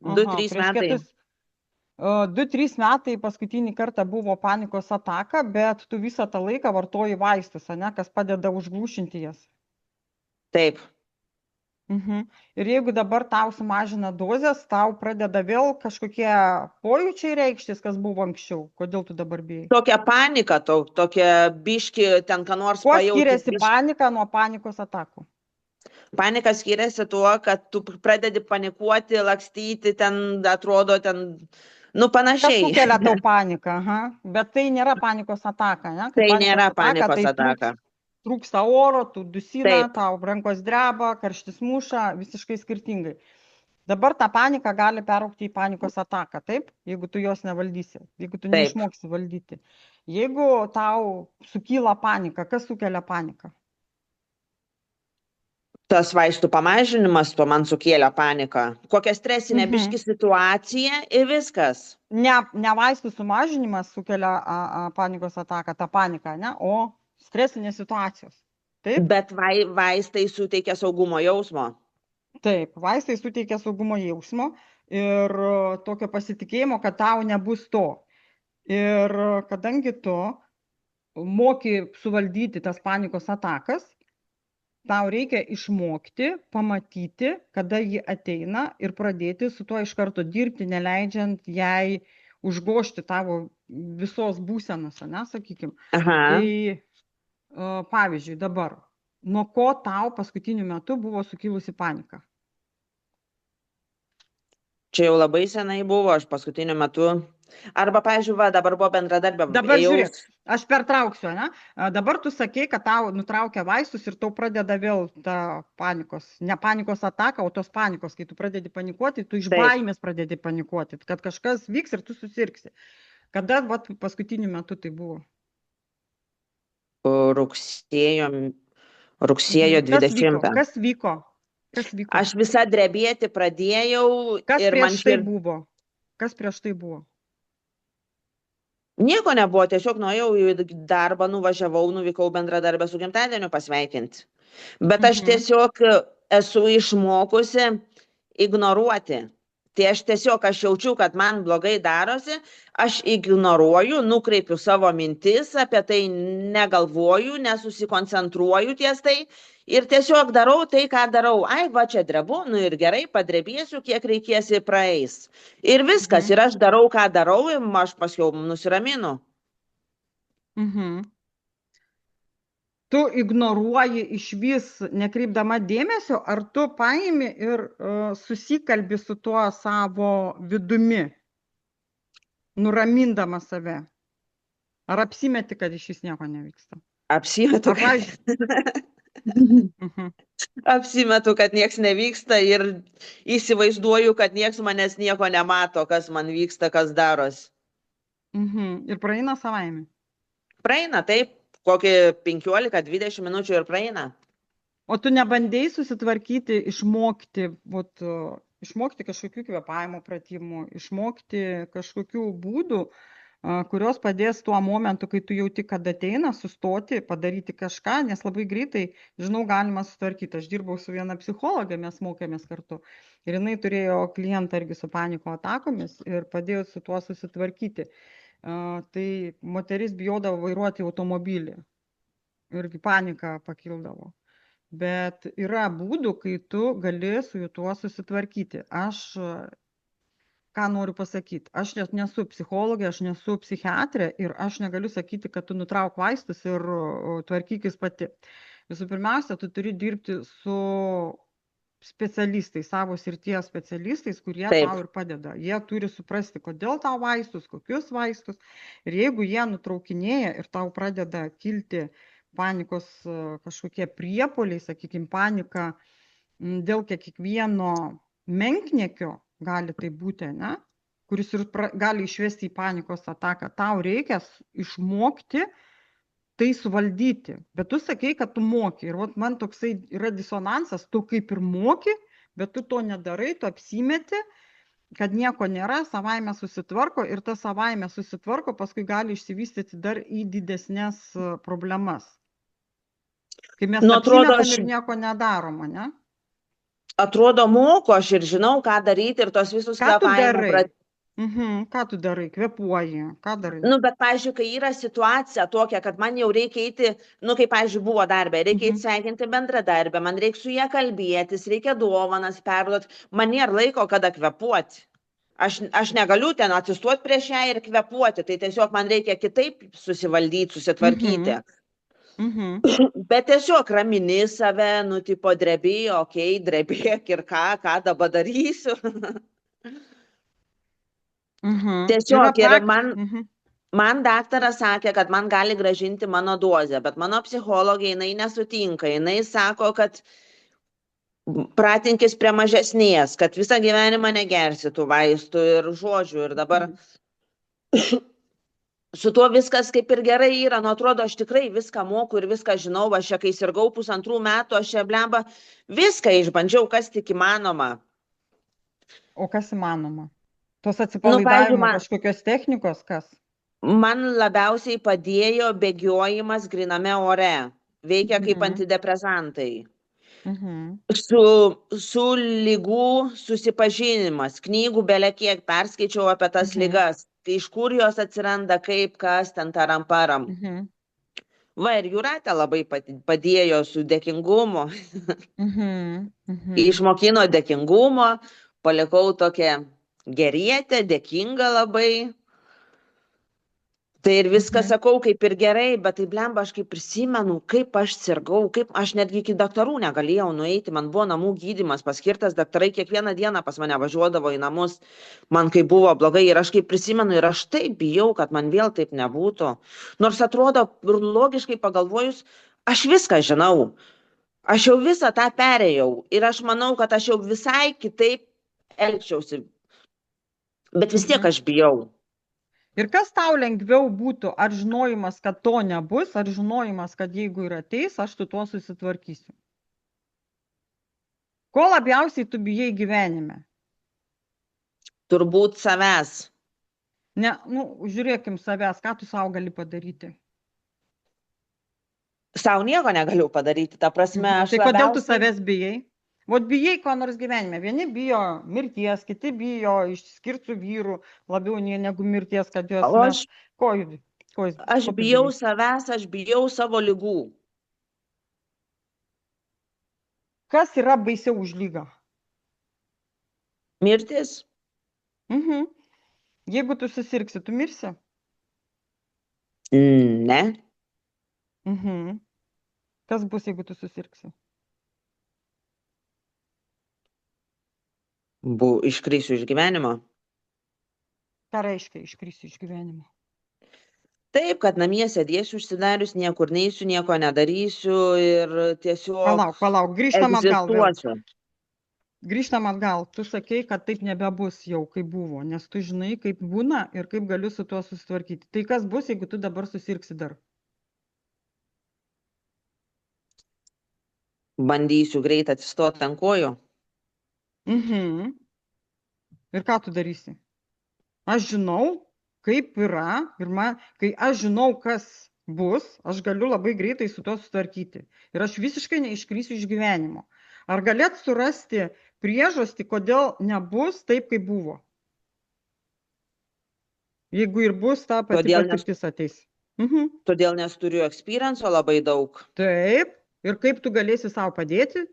2-3 metai. 2-3 metai paskutinį kartą buvo panikos ataka, bet tu visą tą laiką vartoji vaistus, ne, kas padeda užglūšinti jas. Taip. Ir jeigu dabar tau sumažina dozes, tau pradeda vėl kažkokie pojūčiai reikštis, kas buvo anksčiau. Kodėl tu dabar bijai? Tokia panika, tokia biški, ten ką nors pajauti. Kuo skiriasi panika nuo panikos atakų? Panika skiriasi tuo, kad tu pradedi panikuoti, lakstyti, ten atrodo, panašiai. Kas sukelia tau paniką, bet tai nėra panikos ataka, ne? Tai nėra panikos ataka. Trūksta oro, tu dusina, tau rankos dreba, karštis muša, visiškai skirtingai. Dabar tą paniką gali peraugti į panikos ataką, taip? Jeigu tu jos nevaldysi, jeigu tu neišmoksi valdyti. Jeigu tau sukyla panika, kas sukelia paniką? Tas vaistų pamažinimas man sukėlė paniką. Kokia stresinė biški situacija ir viskas. Ne vaistų sumažinimas sukelia panikos ataką, tą paniką, ne? O stresinės situacijos. Taip? Bet vaistai suteikia saugumo jausmo. Taip, vaistai suteikia saugumo jausmo ir tokio pasitikėjimo, kad tau nebus to. Ir kadangi tu moki suvaldyti tas panikos atakas, tau reikia išmokti, pamatyti, kada ji ateina ir pradėti su tuo iš karto dirbti, neleidžiant jai užgožti tavo visos būsenos, sakykim. Tai pavyzdžiui, dabar, nuo ko tau paskutiniu metu buvo sukilusi panika? Čia jau labai senai buvo, aš paskutiniu metu. Arba, pavyzdžiui, dabar buvo bendradarbė. Dabar žiūrėk, aš pertrauksiu, ne? Dabar tu sakei, kad tau nutraukia vaistus ir tau pradeda vėl ta panikos, ne panikos ataka, o tos panikos, kai tu pradedi panikuoti, tu iš baimės pradedi panikuoti, kad kažkas vyks ir tu susirgsi. Kada paskutiniu metu tai buvo? Rugsėjo 20. Kas vyko? Aš visą drebėti pradėjau. Kas prieš tai buvo? Kas prieš tai buvo? Nieko nebuvo, tiesiog nuėjau į darbą, nuvažiavau, nuvykau bendradarbę su gimtadieniu pasveikinti. Bet aš tiesiog esu išmokusi ignoruoti. Tai aš jaučiu, kad man blogai darosi, aš ignoruoju, nukreipiu savo mintis, apie tai negalvoju, nesusikoncentruoju ties tai ir tiesiog darau tai, ką darau. Ai, va čia drebu, nu ir gerai, padrebėsiu, kiek reikės ir praeis. Ir viskas, ir aš darau, ką darau, ir aš paskiau nusiraminu. Tu ignoruoji išvis nekreipdama dėmesio, ar tu paimi ir susikalbi su tuo savo vidumi, nuramindama save? Ar apsimeti, kad iš vis nieko nevyksta? Apsimetu, apsimetu, kad nieks nevyksta ir įsivaizduoju, kad nieks manęs nieko nemato, kas man vyksta, kas daros. Ir praeina savaime? Praeina, taip. Kokį 15-20 minučių ir praeina. O tu nebandėjai susitvarkyti, išmokti kažkokių kvėpavimo pratimų, išmokti kažkokių būdų, kurios padės tuo momentu, kai tu jauti, kad ateina, sustoti, padaryti kažką, nes labai greitai, žinau, galima sutvarkyti. Aš dirbau su viena psichologė, mes mokėmės kartu. Ir jinai turėjo klientą irgi su paniko atakomis ir padėjo su tuo susitvarkyti. Tai moteris bijodavo vairuoti automobilį irgi panika pakildavo. Bet yra būdų, kai tu gali su tuo susitvarkyti. Aš, ką noriu pasakyti, aš nesu psichologė, aš nesu psichiatrė ir aš negaliu sakyti, kad tu nutrauk vaistus ir tvarkykis pati. Visų pirmiausia, tu turi dirbti su specialistais, savo srities specialistais, kurie tau ir padeda. Jie turi suprasti, kodėl tau vaistus, kokius vaistus. Ir jeigu jie nutraukinėja ir tau pradeda kilti panikos kažkokie priepuoliai, sakykime, panika dėl kiekvieno menkniekio, gali tai būti, ne? Kuris ir gali išvesti į panikos ataką. Tau reikia išmokti tai suvaldyti. Bet tu sakei, kad tu moki. Ir man toksai yra disonansas, tu kaip ir moki, bet tu to nedarai, tu apsimeti, kad nieko nėra, savaime susitvarko ir tas savaime susitvarko, paskui gali išsivystyti dar į didesnės problemas. Kai mes apsimetam ir nieko nedarom, ne? Atrodo, moku, aš ir žinau, ką daryti ir tos visus kvėpavimo pratimus. Ką tu darai? Kvėpuoji? Ką darai? Bet, pavyzdžiui, kai yra situacija tokia, kad man jau reikia eiti, kaip, pavyzdžiui, buvo darbė, reikia eiti sveikinti bendradarbę, man reikia su ją kalbėtis, reikia dovanas perduoti, man nėra laiko, kada kvėpuoti. Aš negaliu ten atsistoti prieš ją ir kvėpuoti, tai tiesiog man reikia kitaip susivaldyti, susitvarkyti. Bet tiesiog ramini save, tipo drebėjo, drebėk ir ką dabar darysiu. Tiesiog ir man daktaras sakė, kad man gali grąžinti mano dozę, bet mano psichologė jinai nesutinka, jinai sako, kad pratinkis prie mažesnės, kad visą gyvenimą negersi tų vaistų ir žodžių ir dabar su tuo viskas kaip ir gerai yra, atrodo, aš tikrai viską moku ir viską žinau, aš kai sirgau 1,5 metų, aš blemba viską išbandžiau, kas tik įmanoma. O kas įmanoma? Tos atsipalaidavimo kažkokios technikos, kas? Man labiausiai padėjo bėgiojimas gryname ore. Veikia kaip antidepresantai. Su lygų susipažinimas. Knygų belekiek perskaičiau apie tas ligas. Iš kur jos atsiranda, kaip, kas, ten taram-param. Va ir Jūratė labai padėjo su dėkingumu. Išmokino dėkingumo, palikau tokią gerietę, dėkinga labai. Tai ir viską sakau kaip ir gerai, bet tai blemba, aš kaip prisimenu, kaip aš sirgau, kaip aš netgi iki daktarų negalėjau nueiti, man buvo namų gydymas paskirtas, daktarai kiekvieną dieną pas mane važiuodavo į namus, man kai buvo blogai ir aš kaip prisimenu ir aš taip bijau, kad man vėl taip nebūtų. Nors atrodo, logiškai pagalvojus, aš viską žinau, aš jau visą tą perėjau ir aš manau, kad aš jau visai kitaip elgčiausi. Bet vis tiek aš bijau. Ir kas tau lengviau būtų, ar žinojimas, kad to nebus, ar žinojimas, kad jeigu ir ateis, aš su tuo susitvarkysiu? Ko labiausiai tu bijai gyvenime? Turbūt savęs. Ne, žiūrėkim savęs, ką tu savo gali padaryti? Sau nieko negaliu padaryti, ta prasme, aš Tai kodėl tu savęs bijai? Vot bijai ko nors gyvenime. Vieni bijo mirties, kiti bijo išskirti su vyru labiau negu mirties, kad juos O mes... aš Ko tu bijau bijai? savęs, aš bijau savo ligų. Kas yra baisiau už lygą? Mirtis? Jeigu tu susirgsi, tu mirsi? Ne. Kas bus, jeigu tu susirgsi? Iškrisiu iš gyvenimo. Ką reiškia iškrisi iš gyvenimo? Taip, kad namie sėdėsiu užsidarius, niekur neisiu, nieko nedarysiu ir tiesiog Palauk, grįžtam atgal vėl. egzistuosiu. Grįžtam atgal. Tu sakei, kad taip nebebus jau, kaip buvo, nes tu žinai, kaip būna ir kaip galiu su tuo susitvarkyti. Tai kas bus, jeigu tu dabar susirgsi dar? Bandysiu greit atsistoti ant kojų. Ir ką tu darysi? Aš žinau, kaip yra ir kai aš žinau, kas bus, aš galiu labai greitai su tuo sutvarkyti. Ir aš visiškai neiškrisiu iš gyvenimo. Ar galėt surasti priežastį, kodėl nebus taip, kaip buvo? Jeigu ir bus, ta pati patirtis ateis. Todėl nes turiu experienco labai daug. Taip. Ir kaip tu galėsi savo padėti?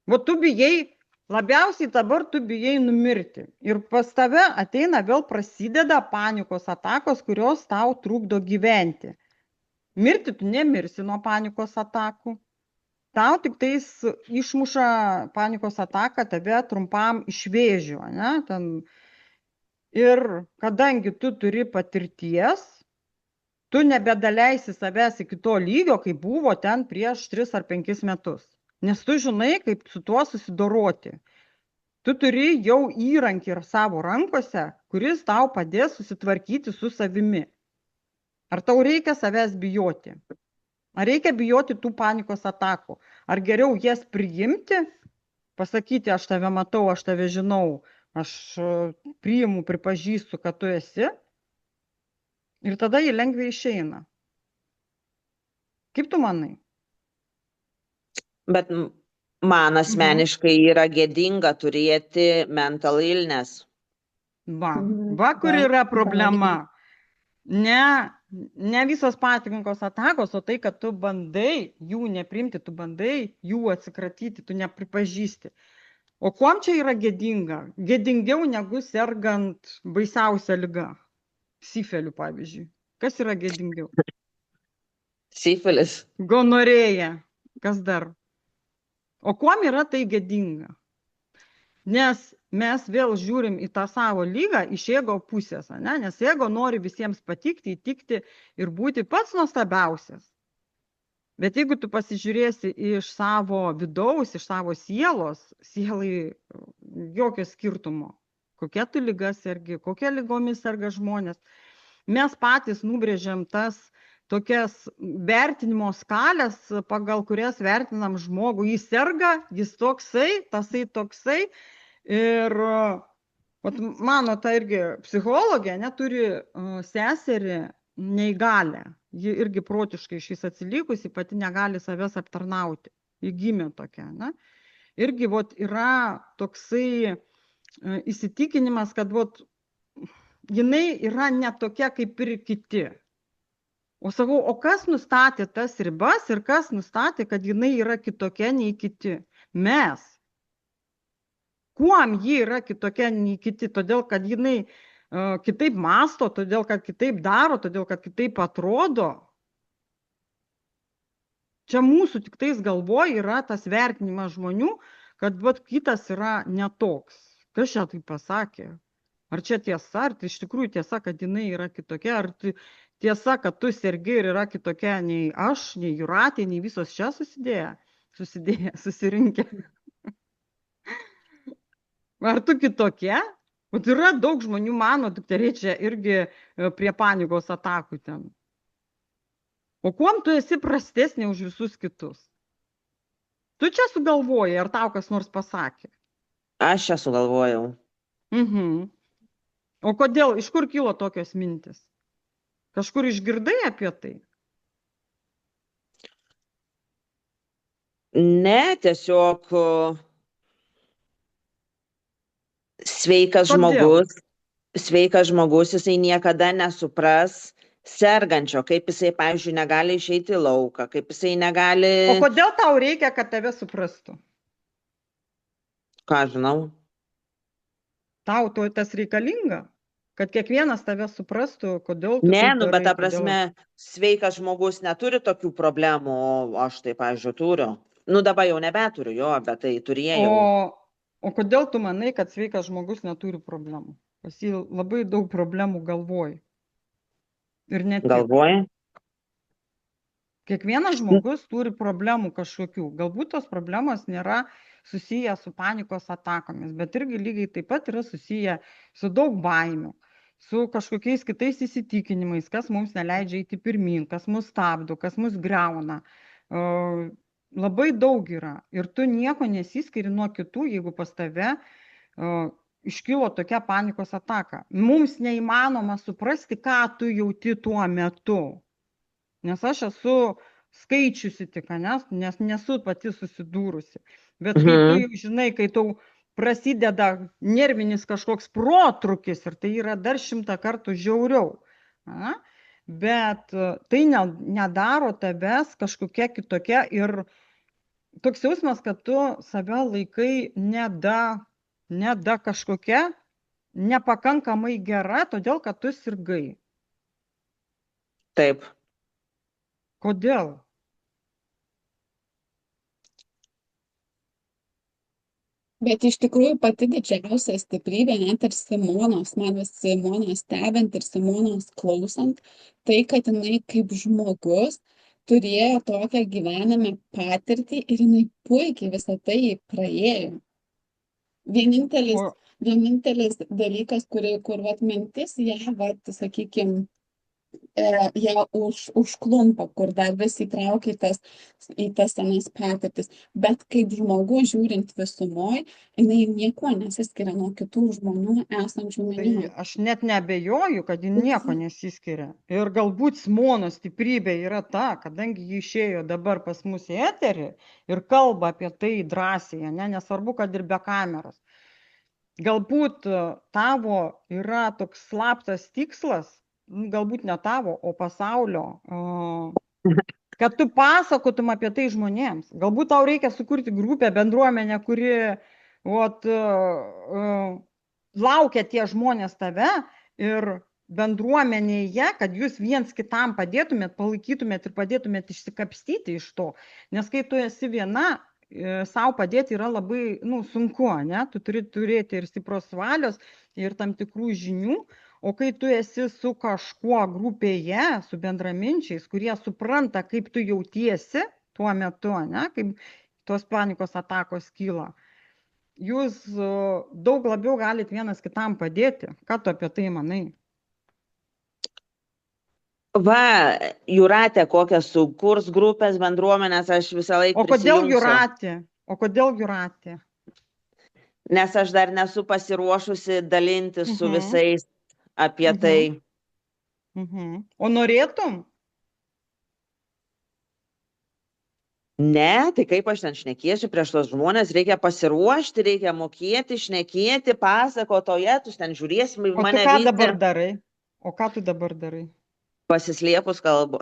O tu bijai, labiausiai dabar tu bijai numirti. Ir pas tave ateina vėl prasideda panikos atakos, kurios tau trukdo gyventi. Mirti tu nemirsi nuo panikos atakų. Tau tik tais išmuša panikos ataką tave trumpam iš vėžio. Ne? Ir kadangi tu turi patirties, tu nebedaleisi savęs iki to lygio, kaip buvo ten prieš 3 ar 5 metus. Nes tu žinai, kaip su tuo susidoroti. Tu turi jau įrankį ir savo rankose, kuris tau padės susitvarkyti su savimi. Ar tau reikia savęs bijoti? Ar reikia bijoti tų panikos atakų? Ar geriau jas priimti, pasakyti, aš tave matau, aš tave žinau, aš priimu, pripažįstu, kad tu esi? Ir tada jį lengviai išeina. Kaip tu manai? Bet man asmeniškai yra gėdinga turėti mental illness. Va kur yra problema. Ne visos panikos atakos, o tai, kad tu bandai jų neprimti, tu bandai jų atsikratyti, tu nepripažįsti. O kuom čia yra gėdinga? Gėdingiau negu sergant baisiausią ligą. Sifiliu, pavyzdžiui. Kas yra gėdingiau? Sifilis. Gonorėja. Kas dar? O kuom yra tai gėdinga? Nes mes vėl žiūrim į tą savo lygą iš ego pusės, ne? Nes ego nori visiems patikti, įtikti ir būti pats nuostabiausias. Bet jeigu tu pasižiūrėsi iš savo vidaus, iš savo sielos, sielai jokio skirtumo. Kokia tu lyga sergi, kokia lygomis serga žmonės. Mes patys nubrėžiam tas tokias vertinimo skalės, pagal kurias vertinam žmogų. Jis serga, jis toksai, tasai toksai. Ir mano ta irgi psichologė neturi seserį neįgalę. Ji irgi protiškai šis atsilikusi, pati negali savęs aptarnauti. Ji gimė tokia. Ne? Irgi yra toksai įsitikinimas, kad jinai yra ne tokia kaip ir kiti. O sakau, o kas nustatė tas ribas ir kas nustatė, kad jinai yra kitokia nei kiti? Mes. Kuom ji yra kitokia nei kiti? Todėl, kad jinai kitaip masto, todėl, kad kitaip daro, todėl, kad kitaip atrodo. Čia mūsų tik tais galvoje yra tas vertinimas žmonių, kad kitas yra netoks. Kas čia tai pasakė? Ar čia tiesa? Ar tai iš tikrųjų tiesa, kad jinai yra kitokia? Ar tiesa, kad tu sergi ir yra kitokia nei aš, nei Jūratė, nei visos čia susirinkę? Ar tu kitokia? Yra daug žmonių, mano dukterė čia irgi prie panikos atakų ten. O kuom tu esi prastesnė už visus kitus? Tu čia sugalvojai, ar tau kas nors pasakė? Aš čia sugalvojau. O kodėl, iš kur kilo tokios mintis? Kažkur išgirdai apie tai? Ne, tiesiog sveikas Kodėl? žmogus, jisai niekada nesupras sergančio, kaip jisai, pavyzdžiui, negali išeiti į lauką, kaip jisai negali, O kodėl tau reikia, kad tave suprastų? ką žinau, Tau to tas reikalinga? Kad kiekvienas tave suprastų, kodėl tu ne, taip nu, bet darai, ta kodėl... prasme, sveikas žmogus neturi tokių problemų, o aš tai, pavyzdžiui, turiu. Nu, dabar jau nebeturiu jo, bet tai turėjau. O kodėl tu manai, kad sveikas žmogus neturi problemų? Pas jį labai daug problemų galvoj. Ir ne tik. Galvoji? Kiekvienas žmogus turi problemų kažkokių. Galbūt tos problemos nėra susiję su panikos atakomis, bet irgi lygiai taip pat yra susiję su daug baimių, su kažkokiais kitais įsitikinimais, kas mums neleidžia eiti pirmyn, kas mus stabdo, kas mus griauna. Labai daug yra. Ir tu nieko nesiskiri nuo kitų, jeigu pas tave iškilo tokia panikos ataka. Mums neįmanoma suprasti, ką tu jauti tuo metu. Nes aš esu skaičiusi tik, nes nesu pati susidūrusi. Bet kai tu jau žinai, kai tau prasideda nervinis kažkoks protrukis ir tai yra dar 100 kartų žiauriau. Bet tai nedaro tavęs kažkokia kitokia ir toks jausmas, kad tu save laikai neda kažkokia nepakankamai gera, todėl kad tu sirgai. Taip. Kodėl? Bet iš tikrųjų pati didžiausia stiprybė, net ir Simonos, man vis Simonos stebint ir Simonos klausant, tai, kad jinai kaip žmogus turėjo tokią gyvenime patirtį ir jinai puikiai visą tai praėjo. Vienintelis dalykas, kur vat mintis, sakykime, ją užklumpa, kur dar vis įtraukia į tas senas patirtis. Bet kaip žmogus žiūrint visumoj, jinai niekuo nesiskiria nuo kitų žmonių esančių minimų. Tai aš net neabejoju, kad ji nieko nesiskiria. Ir galbūt Simonos stiprybė yra ta, kadangi ji išėjo dabar pas mus į eterį ir kalba apie tai drąsiai, nesvarbu, kad ir be kameros. Galbūt tavo yra toks slaptas tikslas, galbūt ne tavo, o pasaulio, kad tu pasakotum apie tai žmonėms. Galbūt tau reikia sukurti grupę, bendruomenę, kuri laukia tie žmonės tave ir bendruomenėje, kad jūs viens kitam padėtumėt, palaikytumėt ir padėtumėt išsikapstyti iš to. Nes kai tu esi viena, savo padėti yra labai sunku, tu turi turėti ir stipros valios, ir tam tikrų žinių. O kai tu esi su kažkuo grupėje, su bendraminčiais, kurie supranta, kaip tu jautiesi tuo metu, kaip tos panikos atakos kyla, jūs daug labiau galit vienas kitam padėti. Ką tu apie tai manai? Va, Jūratė, kokias sukurs grupės bendruomenės, aš visą laiką prisijungsiu. O kodėl Jūratė? Nes aš dar nesu pasiruošusi dalinti su visais apie tai. O norėtum? Ne, tai kaip aš ten šnekėsiu prieš tos žmonės, reikia pasiruošti, reikia mokėti, šnekėti, pasakotoje, tu ten žiūrėsi mane. O tu ką dabar darai? O ką tu dabar darai? Pasislėpus kalbu.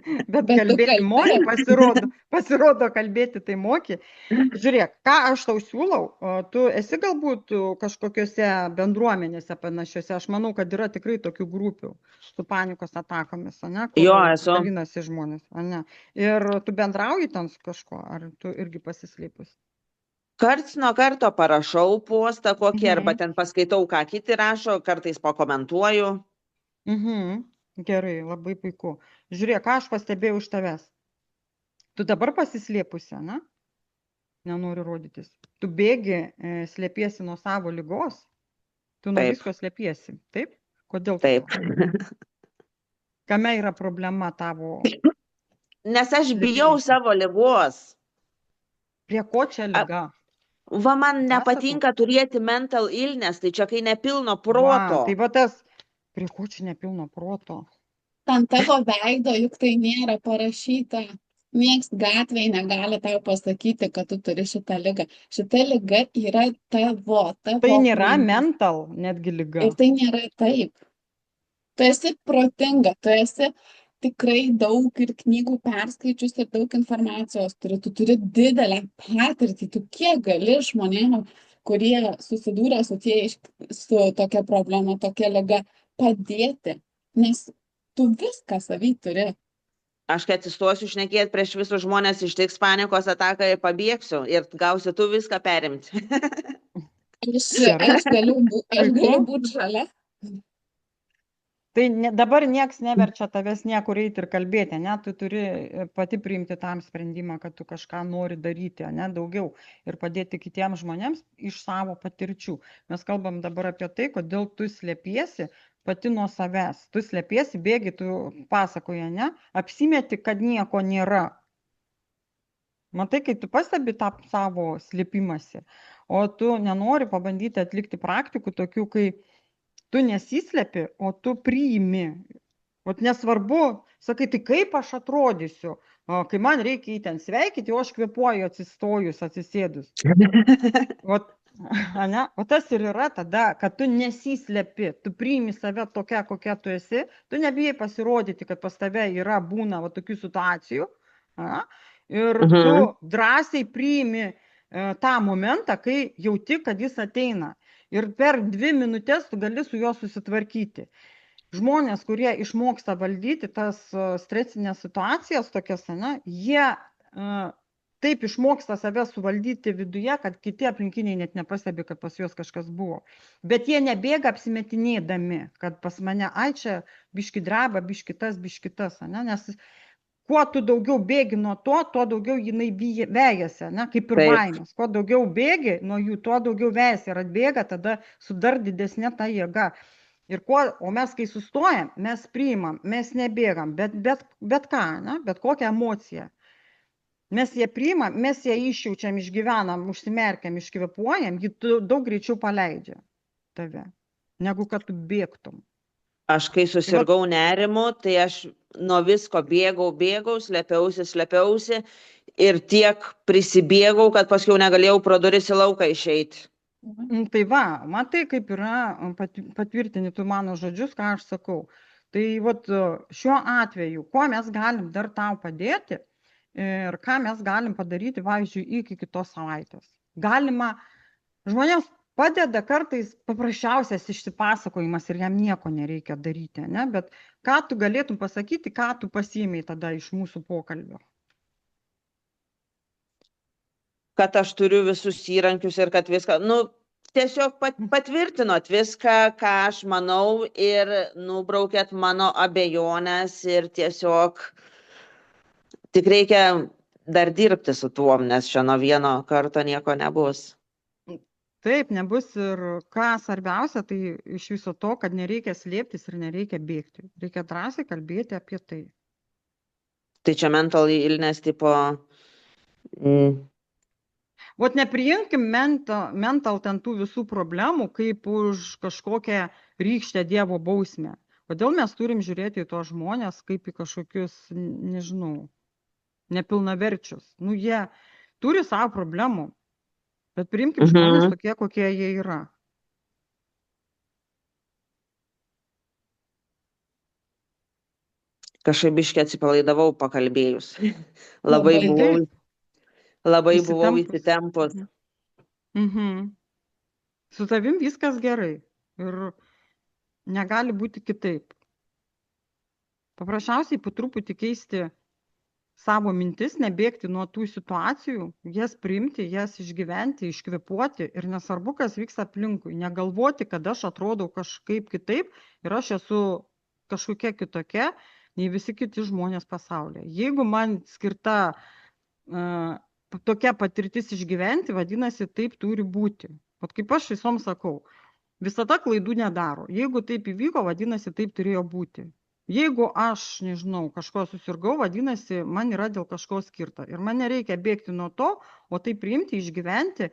Bet kalbėti moki, pasirodo kalbėti tai moki. Žiūrėk, ką aš tau siūlau, tu esi galbūt kažkokiose bendruomenėse panašiose, aš manau, kad yra tikrai tokių grupių su panikos atakomis, Jo, esu. Dalinasi žmonės, Ir tu bendrauji ten su kažko, ar tu irgi pasislėpus? Karts nuo karto parašau postą kokį, arba ten paskaitau, ką kiti rašo, kartais pakomentuoju. Gerai, labai puiku. Žiūrėk, ką aš pastebėjau iš tavęs. Tu dabar pasislėpusi, nenori rodytis. Tu bėgi, slėpiesi nuo savo ligos, tu nuo visko slėpiesi, taip? Kodėl? Taip. Kame yra problema tavo? Nes aš bijau savo ligos. Prie ko čia liga? Va, man nepatinka turėti mental illness, tai čia kai nepilno proto. Tai va tas, prie ko čia nepilno proto? Ant tavo veido juk tai nėra parašyta Niekas gatvėje negali tau pasakyti, kad tu turi šitą ligą. Šita liga yra tavo Tai nėra kūrinys. mental netgi liga. Ir tai nėra taip. Tu esi protinga, tu esi tikrai daug ir knygų perskaičius ir daug informacijos turi. Tu turi didelę patirtį. Tu kiek gali žmonėm, kurie susidūrė su tokia problema, tokia liga, padėti. Nes tu viską savy turi. Aš kai atsistosiu šnekėti prieš visus žmonės, ištiks panikos ataka ir pabėgsiu. Ir gausi tu viską perimti. Aš galiu būti šalia. Tai dabar nieks neverčia tavęs niekur eiti ir kalbėti, ne? Tu turi pati priimti tam sprendimą, kad tu kažką nori daryti, ne, daugiau ir padėti kitiems žmonėms iš savo patirčių. Mes kalbam dabar apie tai, kodėl tu slėpiesi pati nuo savęs. Tu slėpiesi, bėgi, tu pasakoji, ne? Apsimeti, kad nieko nėra. Matai, kai tu pastebi tą savo slėpimąsi, o tu nenori pabandyti atlikti praktikų tokių, kai tu nesislepi, o tu priimi. Ot nesvarbu, sakai, tai kaip aš atrodysiu, kai man reikia į ten sveikyti, o aš kvėpuoju atsistojus, atsisėdus. O tas ir yra tada, kad tu nesislepi, tu priimi save tokia, kokia tu esi, tu nebijai pasirodyti, kad pas tave būna tokių situacijų, ir tu drąsiai priimi tą momentą, kai jauti, kad jis ateina. Ir per 2 minutės tu gali su juo susitvarkyti. Žmonės, kurie išmoksta valdyti tas stresinės situacijas tokias, jie taip išmoksta save suvaldyti viduje, kad kiti aplinkiniai net nepastebi, kad pas juos kažkas buvo. Bet jie nebėga apsimetinėdami, kad pas mane, čia biški dreba, biški tas, nes kuo tu daugiau bėgi nuo to, tuo daugiau jinai vejasi, kaip ir baimės. Kuo daugiau bėgi nuo jų, tuo daugiau vejasi ir atbėga tada su dar didesnė ta jėga. O mes, kai sustojam, mes priimam, mes nebėgam, bet ką, bet kokią emociją. Mes ją priimam, mes ją išjaučiam, išgyvenam, užsimerkiam, iškvėpuojam, ji daug greičiau paleidžia tave, negu kad tu bėgtum. Aš kai susirgau nerimu, tai aš nuo visko bėgau, slėpiausi ir tiek prisibėgau, kad paskui negalėjau pro duris į lauką išeiti. Tai matai, kaip yra, patvirtini tu mano žodžius, ką aš sakau. Tai šiuo atveju, kuo mes galim dar tau padėti ir ką mes galim padaryti, pavyzdžiui, iki kitos savaitės. Galima žmonėms padeda kartais paprasčiausias išsipasakojimas ir jam nieko nereikia daryti, bet ką tu galėtum pasakyti, ką tu pasiėmei tada iš mūsų pokalbio? Kad aš turiu visus įrankius ir kad viską, tiesiog patvirtinot viską, ką aš manau ir nubraukėt mano abejonės ir tiesiog tik reikia dar dirbti su tuom, nes čia nuo vieno karto nieko nebus. Taip, nebus ir ką svarbiausia, tai iš viso to, kad nereikia slėptis ir nereikia bėgti. Reikia drąsiai kalbėti apie tai. Tai čia mental illness tipo... Nepriimkim mental ten tų visų problemų kaip už kažkokią rykštę Dievo bausmę. Kodėl mes turim žiūrėti į tos žmonės kaip į kažkokius, nežinau, nepilnaverčius. Jie turi savo problemų. Bet priimkim žmonės tokie, kokie jie yra. Kažkaip biškį atsipalaidavau pakalbėjus. Labai buvau įsitempus. Su tavim viskas gerai. Ir negali būti kitaip. Paprasčiausiai po truputį keisti savo mintis, nebėgti nuo tų situacijų, jas priimti, jas išgyventi, iškvėpuoti ir nesvarbu, kas vyksta aplinkui. Negalvoti, kad aš atrodau kažkaip kitaip ir aš esu kažkokia kitokia nei visi kiti žmonės pasaulyje. Jeigu man skirta tokia patirtis išgyventi, vadinasi, taip turi būti. Kaip aš visom sakau, visada klaidų nedaro. Jeigu taip įvyko, vadinasi, taip turėjo būti. Jeigu aš, nežinau, kažko susirgau, vadinasi, man yra dėl kažko skirta. Ir man nereikia bėgti nuo to, o tai priimti, išgyventi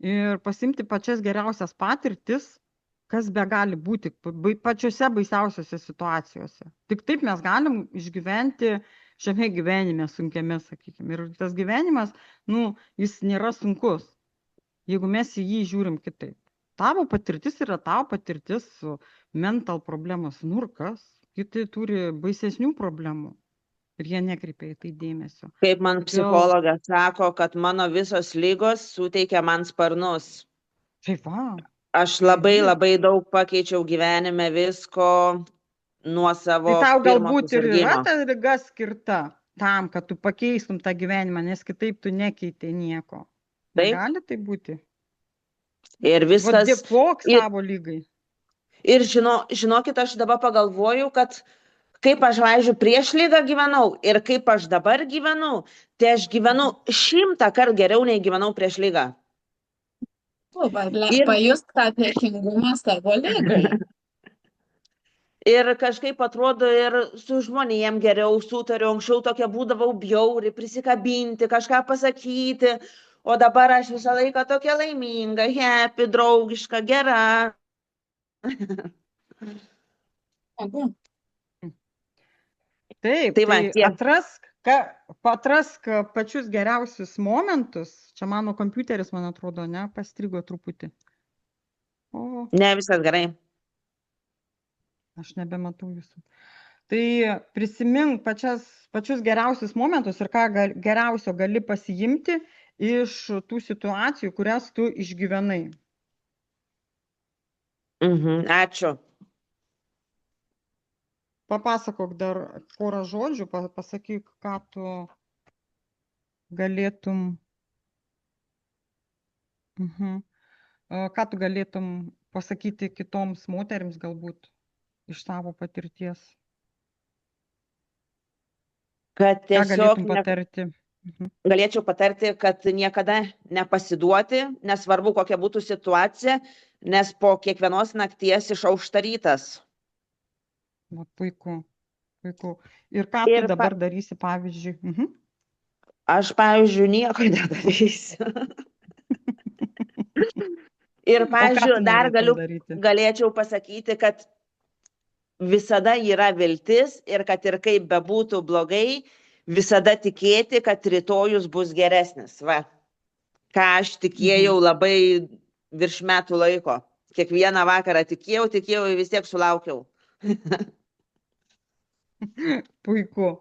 ir pasimti pačias geriausias patirtis, kas be gali būti pačiose baisiausiose situacijose. Tik taip mes galim išgyventi šiame gyvenime sunkiame, sakykime. Ir tas gyvenimas, jis nėra sunkus, jeigu mes į jį žiūrim kitaip. Tavo patirtis yra tavo patirtis su mental problemas. Ir kas? Kiti turi baisesnių problemų ir jie nekreipia į tai dėmesio. Kaip man psichologė sako, kad mano visos lygos suteikia man sparnus. Taip, va. Aš labai daug pakeičiau gyvenime visko nuo savo Tai tau pirmo galbūt ir yra susirgimo. ta liga skirta tam, kad tu pakeistum tą gyvenimą, nes kitaip tu nekeitė nieko. Taip. Gali tai būti? Ir viskas. Dėkok savo lygai. Ir žinokit, aš dabar pagalvoju, kad kaip aš, pavyzdžiui, prieš ligą gyvenau ir kaip aš dabar gyvenu, tai aš gyvenu 100 kartų geriau nei gyvenau prieš ligą. Pajust tą dėkingumą savo ligai. Ir kažkaip atrodo ir su žmonėm geriau sutariu, anksčiau tokia būdavau bjauri, prisikabinti, kažką pasakyti, o dabar aš visą laiką tokia laiminga, happy, draugiška, gera. Taip, Tai va, tai atrask pačius geriausius momentus. Čia mano kompiuteris, man atrodo, pastrigo truputį. O, Ne, viskas gerai. aš nebematau jūsų. Tai prisimink pačius geriausius momentus ir ką geriausio gali pasiimti iš tų situacijų, kurias tu išgyvenai. Ačiū. Papasakok dar porą žodžių, pasakyk, ką tu galėtum, ką tu galėtum pasakyti kitoms moterims galbūt iš savo patirties. Kad Ką tiesiog galėtum patarti? galėčiau patarti, kad niekada nepasiduoti, nesvarbu kokia būtų situacija, nes po kiekvienos nakties išaušta rytas. Va, puiku, puiku. Ir ką Ir tu dabar darysi, pavyzdžiui? Aš, pavyzdžiui, nieko nedarysiu. Ir, pavyzdžiui, dar galėčiau pasakyti, kad visada yra viltis ir kad ir kaip bebūtų blogai, visada tikėti, kad rytojus bus geresnis. Va, ką aš tikėjau labai virš metų laiko. Kiekvieną vakarą tikėjau ir vis tiek sulaukiau. Puiku.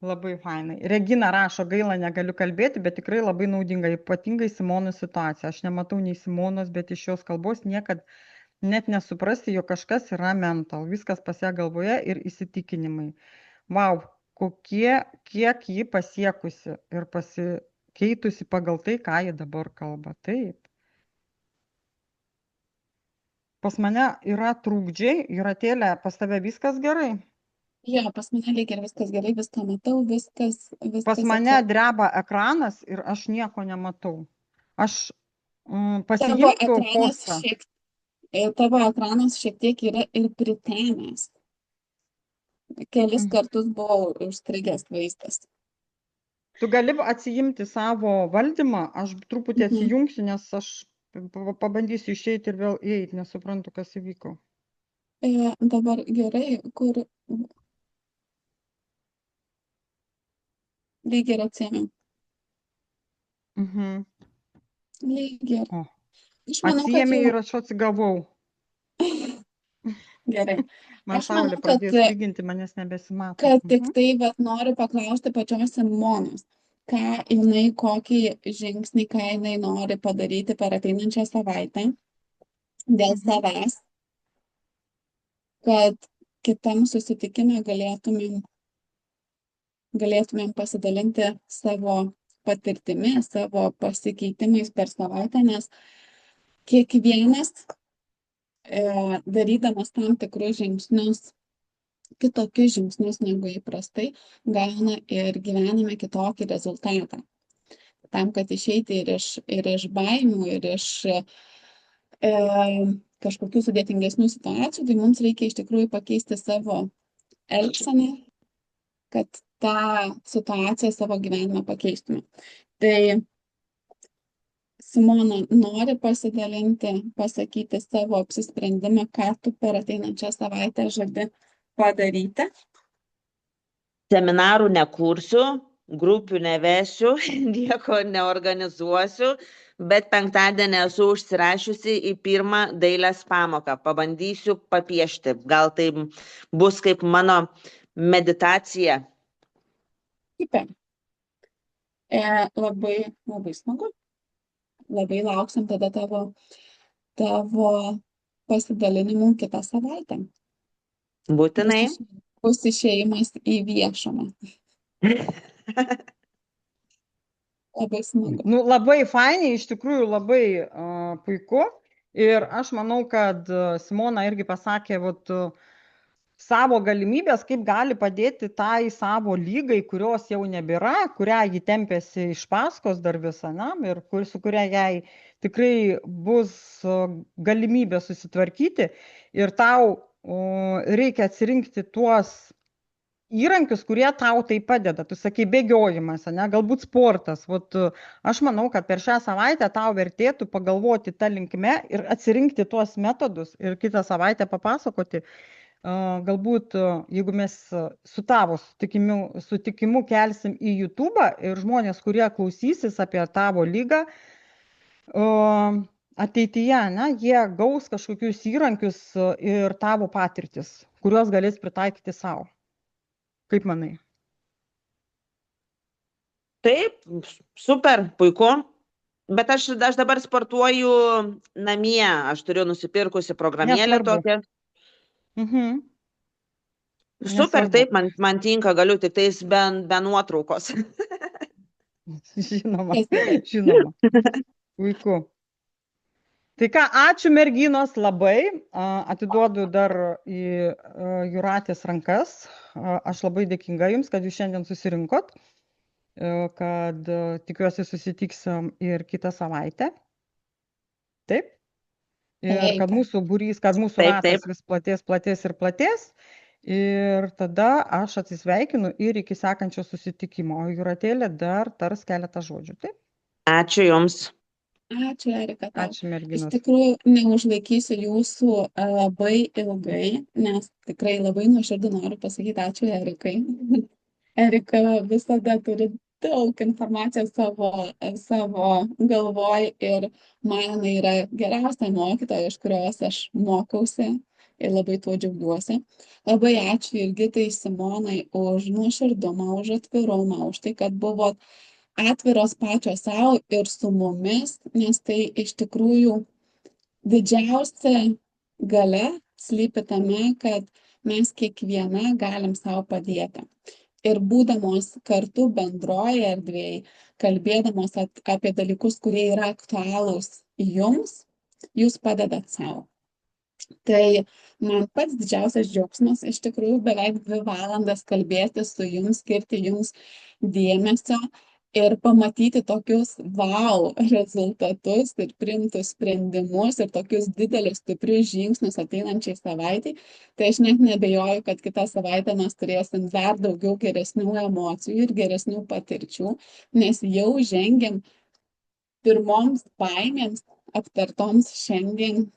Labai fainai. Regina rašo, gaila negaliu kalbėti, bet tikrai labai naudinga, ypatingai Simonos situacija. Aš nematau nei Simonos, bet iš jos kalbos niekad net nesuprasti, jog kažkas yra mental. Viskas pas ją galvoje ir įsitikinimai. Vau, kiek ji pasiekusi ir pasikeitusi pagal tai, ką ji dabar kalba. Taip. Pas mane yra trūkdžiai, Jūratėlė, pas tave viskas gerai? Jo, pas mane lyg ir viskas gerai, viską matau, viskas. Pas mane dreba ekranas ir aš nieko nematau. Aš pasijungiu postą. Tavo ekranas šiek tiek yra ir pritemęs. Kelis kartus buvo užstrigęs vaizdas. Tu gali atsijimti savo valdymą, aš truputį atsijungsiu, nes aš pabandysiu išeiti ir vėl įeiti, nesuprantu, kas įvyko. Dabar gerai, kur lyg ir atsėmiau. Lyg ir. Atsijėmė ir aš atsigavau. Gerai. Man saulė pradės lyginti, manęs nebesimato. Kad tik tai noriu paklausti pačios Simonos, kokį žingsnį, ką jinai nori padaryti per ateinančią savaitę dėl savęs, kad kitam susitikime galėtumėm pasidalinti savo patirtimi, savo pasikeitimais per savaitę, nes kiekvienas darydamas tam tikrus žingsnius, kitokius žingsnius negu įprastai, gauna ir gyvenime kitokį rezultatą. Tam, kad išeiti ir iš baimių, ir iš kažkokių sudėtingesnių situacijų, tai mums reikia iš tikrųjų pakeisti savo elgseną, kad tą situaciją savo gyvenimą pakeistume. Tai Simona nori pasidalinti, pasakyti savo apsisprendimą, ką tu per ateinančią savaitę žadi padaryti. Seminarų nekursiu, grupių nevesiu, nieko neorganizuosiu, bet penktadienį esu užsirašiusi į pirmą dailės pamoką. Pabandysiu papiešti. Gal tai bus kaip mano meditacija. Super. Labai, labai smagu. Labai lauksim tada tavo pasidalinimų kitą savaitę. Būtinai. Bus išėjimas į viešumą. Labai smagu. Nu, labai fainiai, iš tikrųjų labai puiku. Ir aš manau, kad Simona irgi pasakė savo galimybės, kaip gali padėti tai savo lygai, kurios jau nebėra, kurią ji tempėsi iš paskos dar visą, ir su kuria jai tikrai bus galimybė susitvarkyti. Ir tau reikia atsirinkti tuos įrankius, kurie tau tai padeda. Tu sakai, bėgiojimas, galbūt sportas. Aš manau, kad per šią savaitę tau vertėtų pagalvoti tą linkme ir atsirinkti tuos metodus ir kitą savaitę papasakoti. Galbūt, jeigu mes su tavo sutikimu kelsim į YouTube ir žmonės, kurie klausysis apie tavo lygą, ateityje, jie gaus kažkokius įrankius ir tavo patirtis, kuriuos galės pritaikyti savo. Kaip manai? Taip, super, puiku. Bet aš dabar sportuoju namie. Aš turiu nusipirkusi programėlę tokią. Super, taip, man tinka, galiu tik tais be nuotraukos. Žinoma. Puiku. Tai ką, ačiū merginos labai. Atiduodu dar į Jūratės rankas. Aš labai dėkinga jums, kad jūs šiandien susirinkot, kad tikiuosi susitiksim ir kitą savaitę. Taip? Ir kad mūsų būrys, kad mūsų ratas vis platės ir platės. Ir tada aš atsisveikinu ir iki sekančio susitikimo. O Jūratėlė dar tars keletą žodžių. Taip? Ačiū jums. Ačiū, Erika. Ačiū, merginos. Iš tikrųjų, neužlaikysiu jūsų labai ilgai, nes tikrai labai nuoširdį noriu pasakyti ačiū Erikai. Erika visada turi daug informacijos savo galvoj ir man yra geriausia mokytoja, iš kurios aš mokausi ir labai tuo džiaugiuosi. Labai ačiū Jurgitai, Simonai už nuoširdumą, už atvirumą, už tai, kad buvot atviros pačios savo ir su mumis, nes tai iš tikrųjų didžiausia galia slypi tame, kad mes kiekviena galim savo padėti. Ir būdamos kartu bendroje erdvėje, kalbėdamos apie dalykus, kurie yra aktualūs jums, jūs padedat savo. Tai man pats didžiausias džiaugsmas iš tikrųjų beveik 2 valandas kalbėti su jums, skirti jums dėmesio ir pamatyti tokius wow rezultatus ir priimtus sprendimus ir tokius didelius stiprius žingsnius ateinančiai savaitai. Tai aš net nebejoju, kad kitą savaitę mes turėsim dar daugiau geresnių emocijų ir geresnių patirčių, nes jau žengiam pirmoms baimėms aptartoms šiandien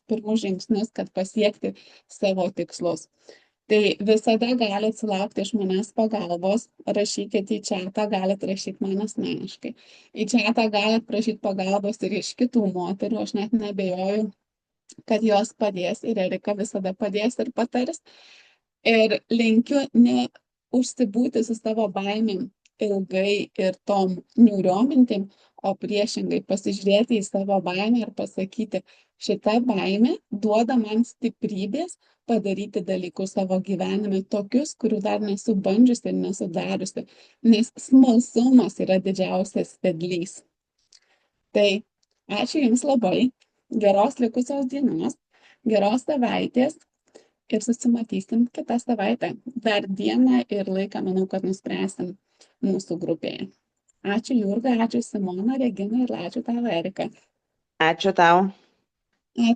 pirmus žingsnius, kad pasiekti savo tikslus. Tai visada galite sulaukti iš manęs pagalbos, rašykite į čatą, galite rašyti man asmeniškai. Į čatą galite prašyti pagalbos ir iš kitų moterų, aš net nebejoju, kad jos padės ir Erika visada padės ir patars. Ir linkiu neužsibūti su savo baimėm ilgai ir tom niūriom mintim, o priešingai pasižiūrėti į savo baimę ir pasakyti, šita baimė duoda man stiprybės padaryti dalykus savo gyvenime tokius, kurių dar nesu bandžiusi ir nesu dariusi, nes smalsumas yra didžiausias vedlys. Tai ačiū jums labai, geros likusios dienos, geros savaitės ir susimatysim kitą savaitę. Dar dieną ir laiką, manau, kad nuspręsim mūsų grupėje. Ačiū Jurga, ačiū Simona, Regina ir ačiū tau, Erika. Ačiū tau.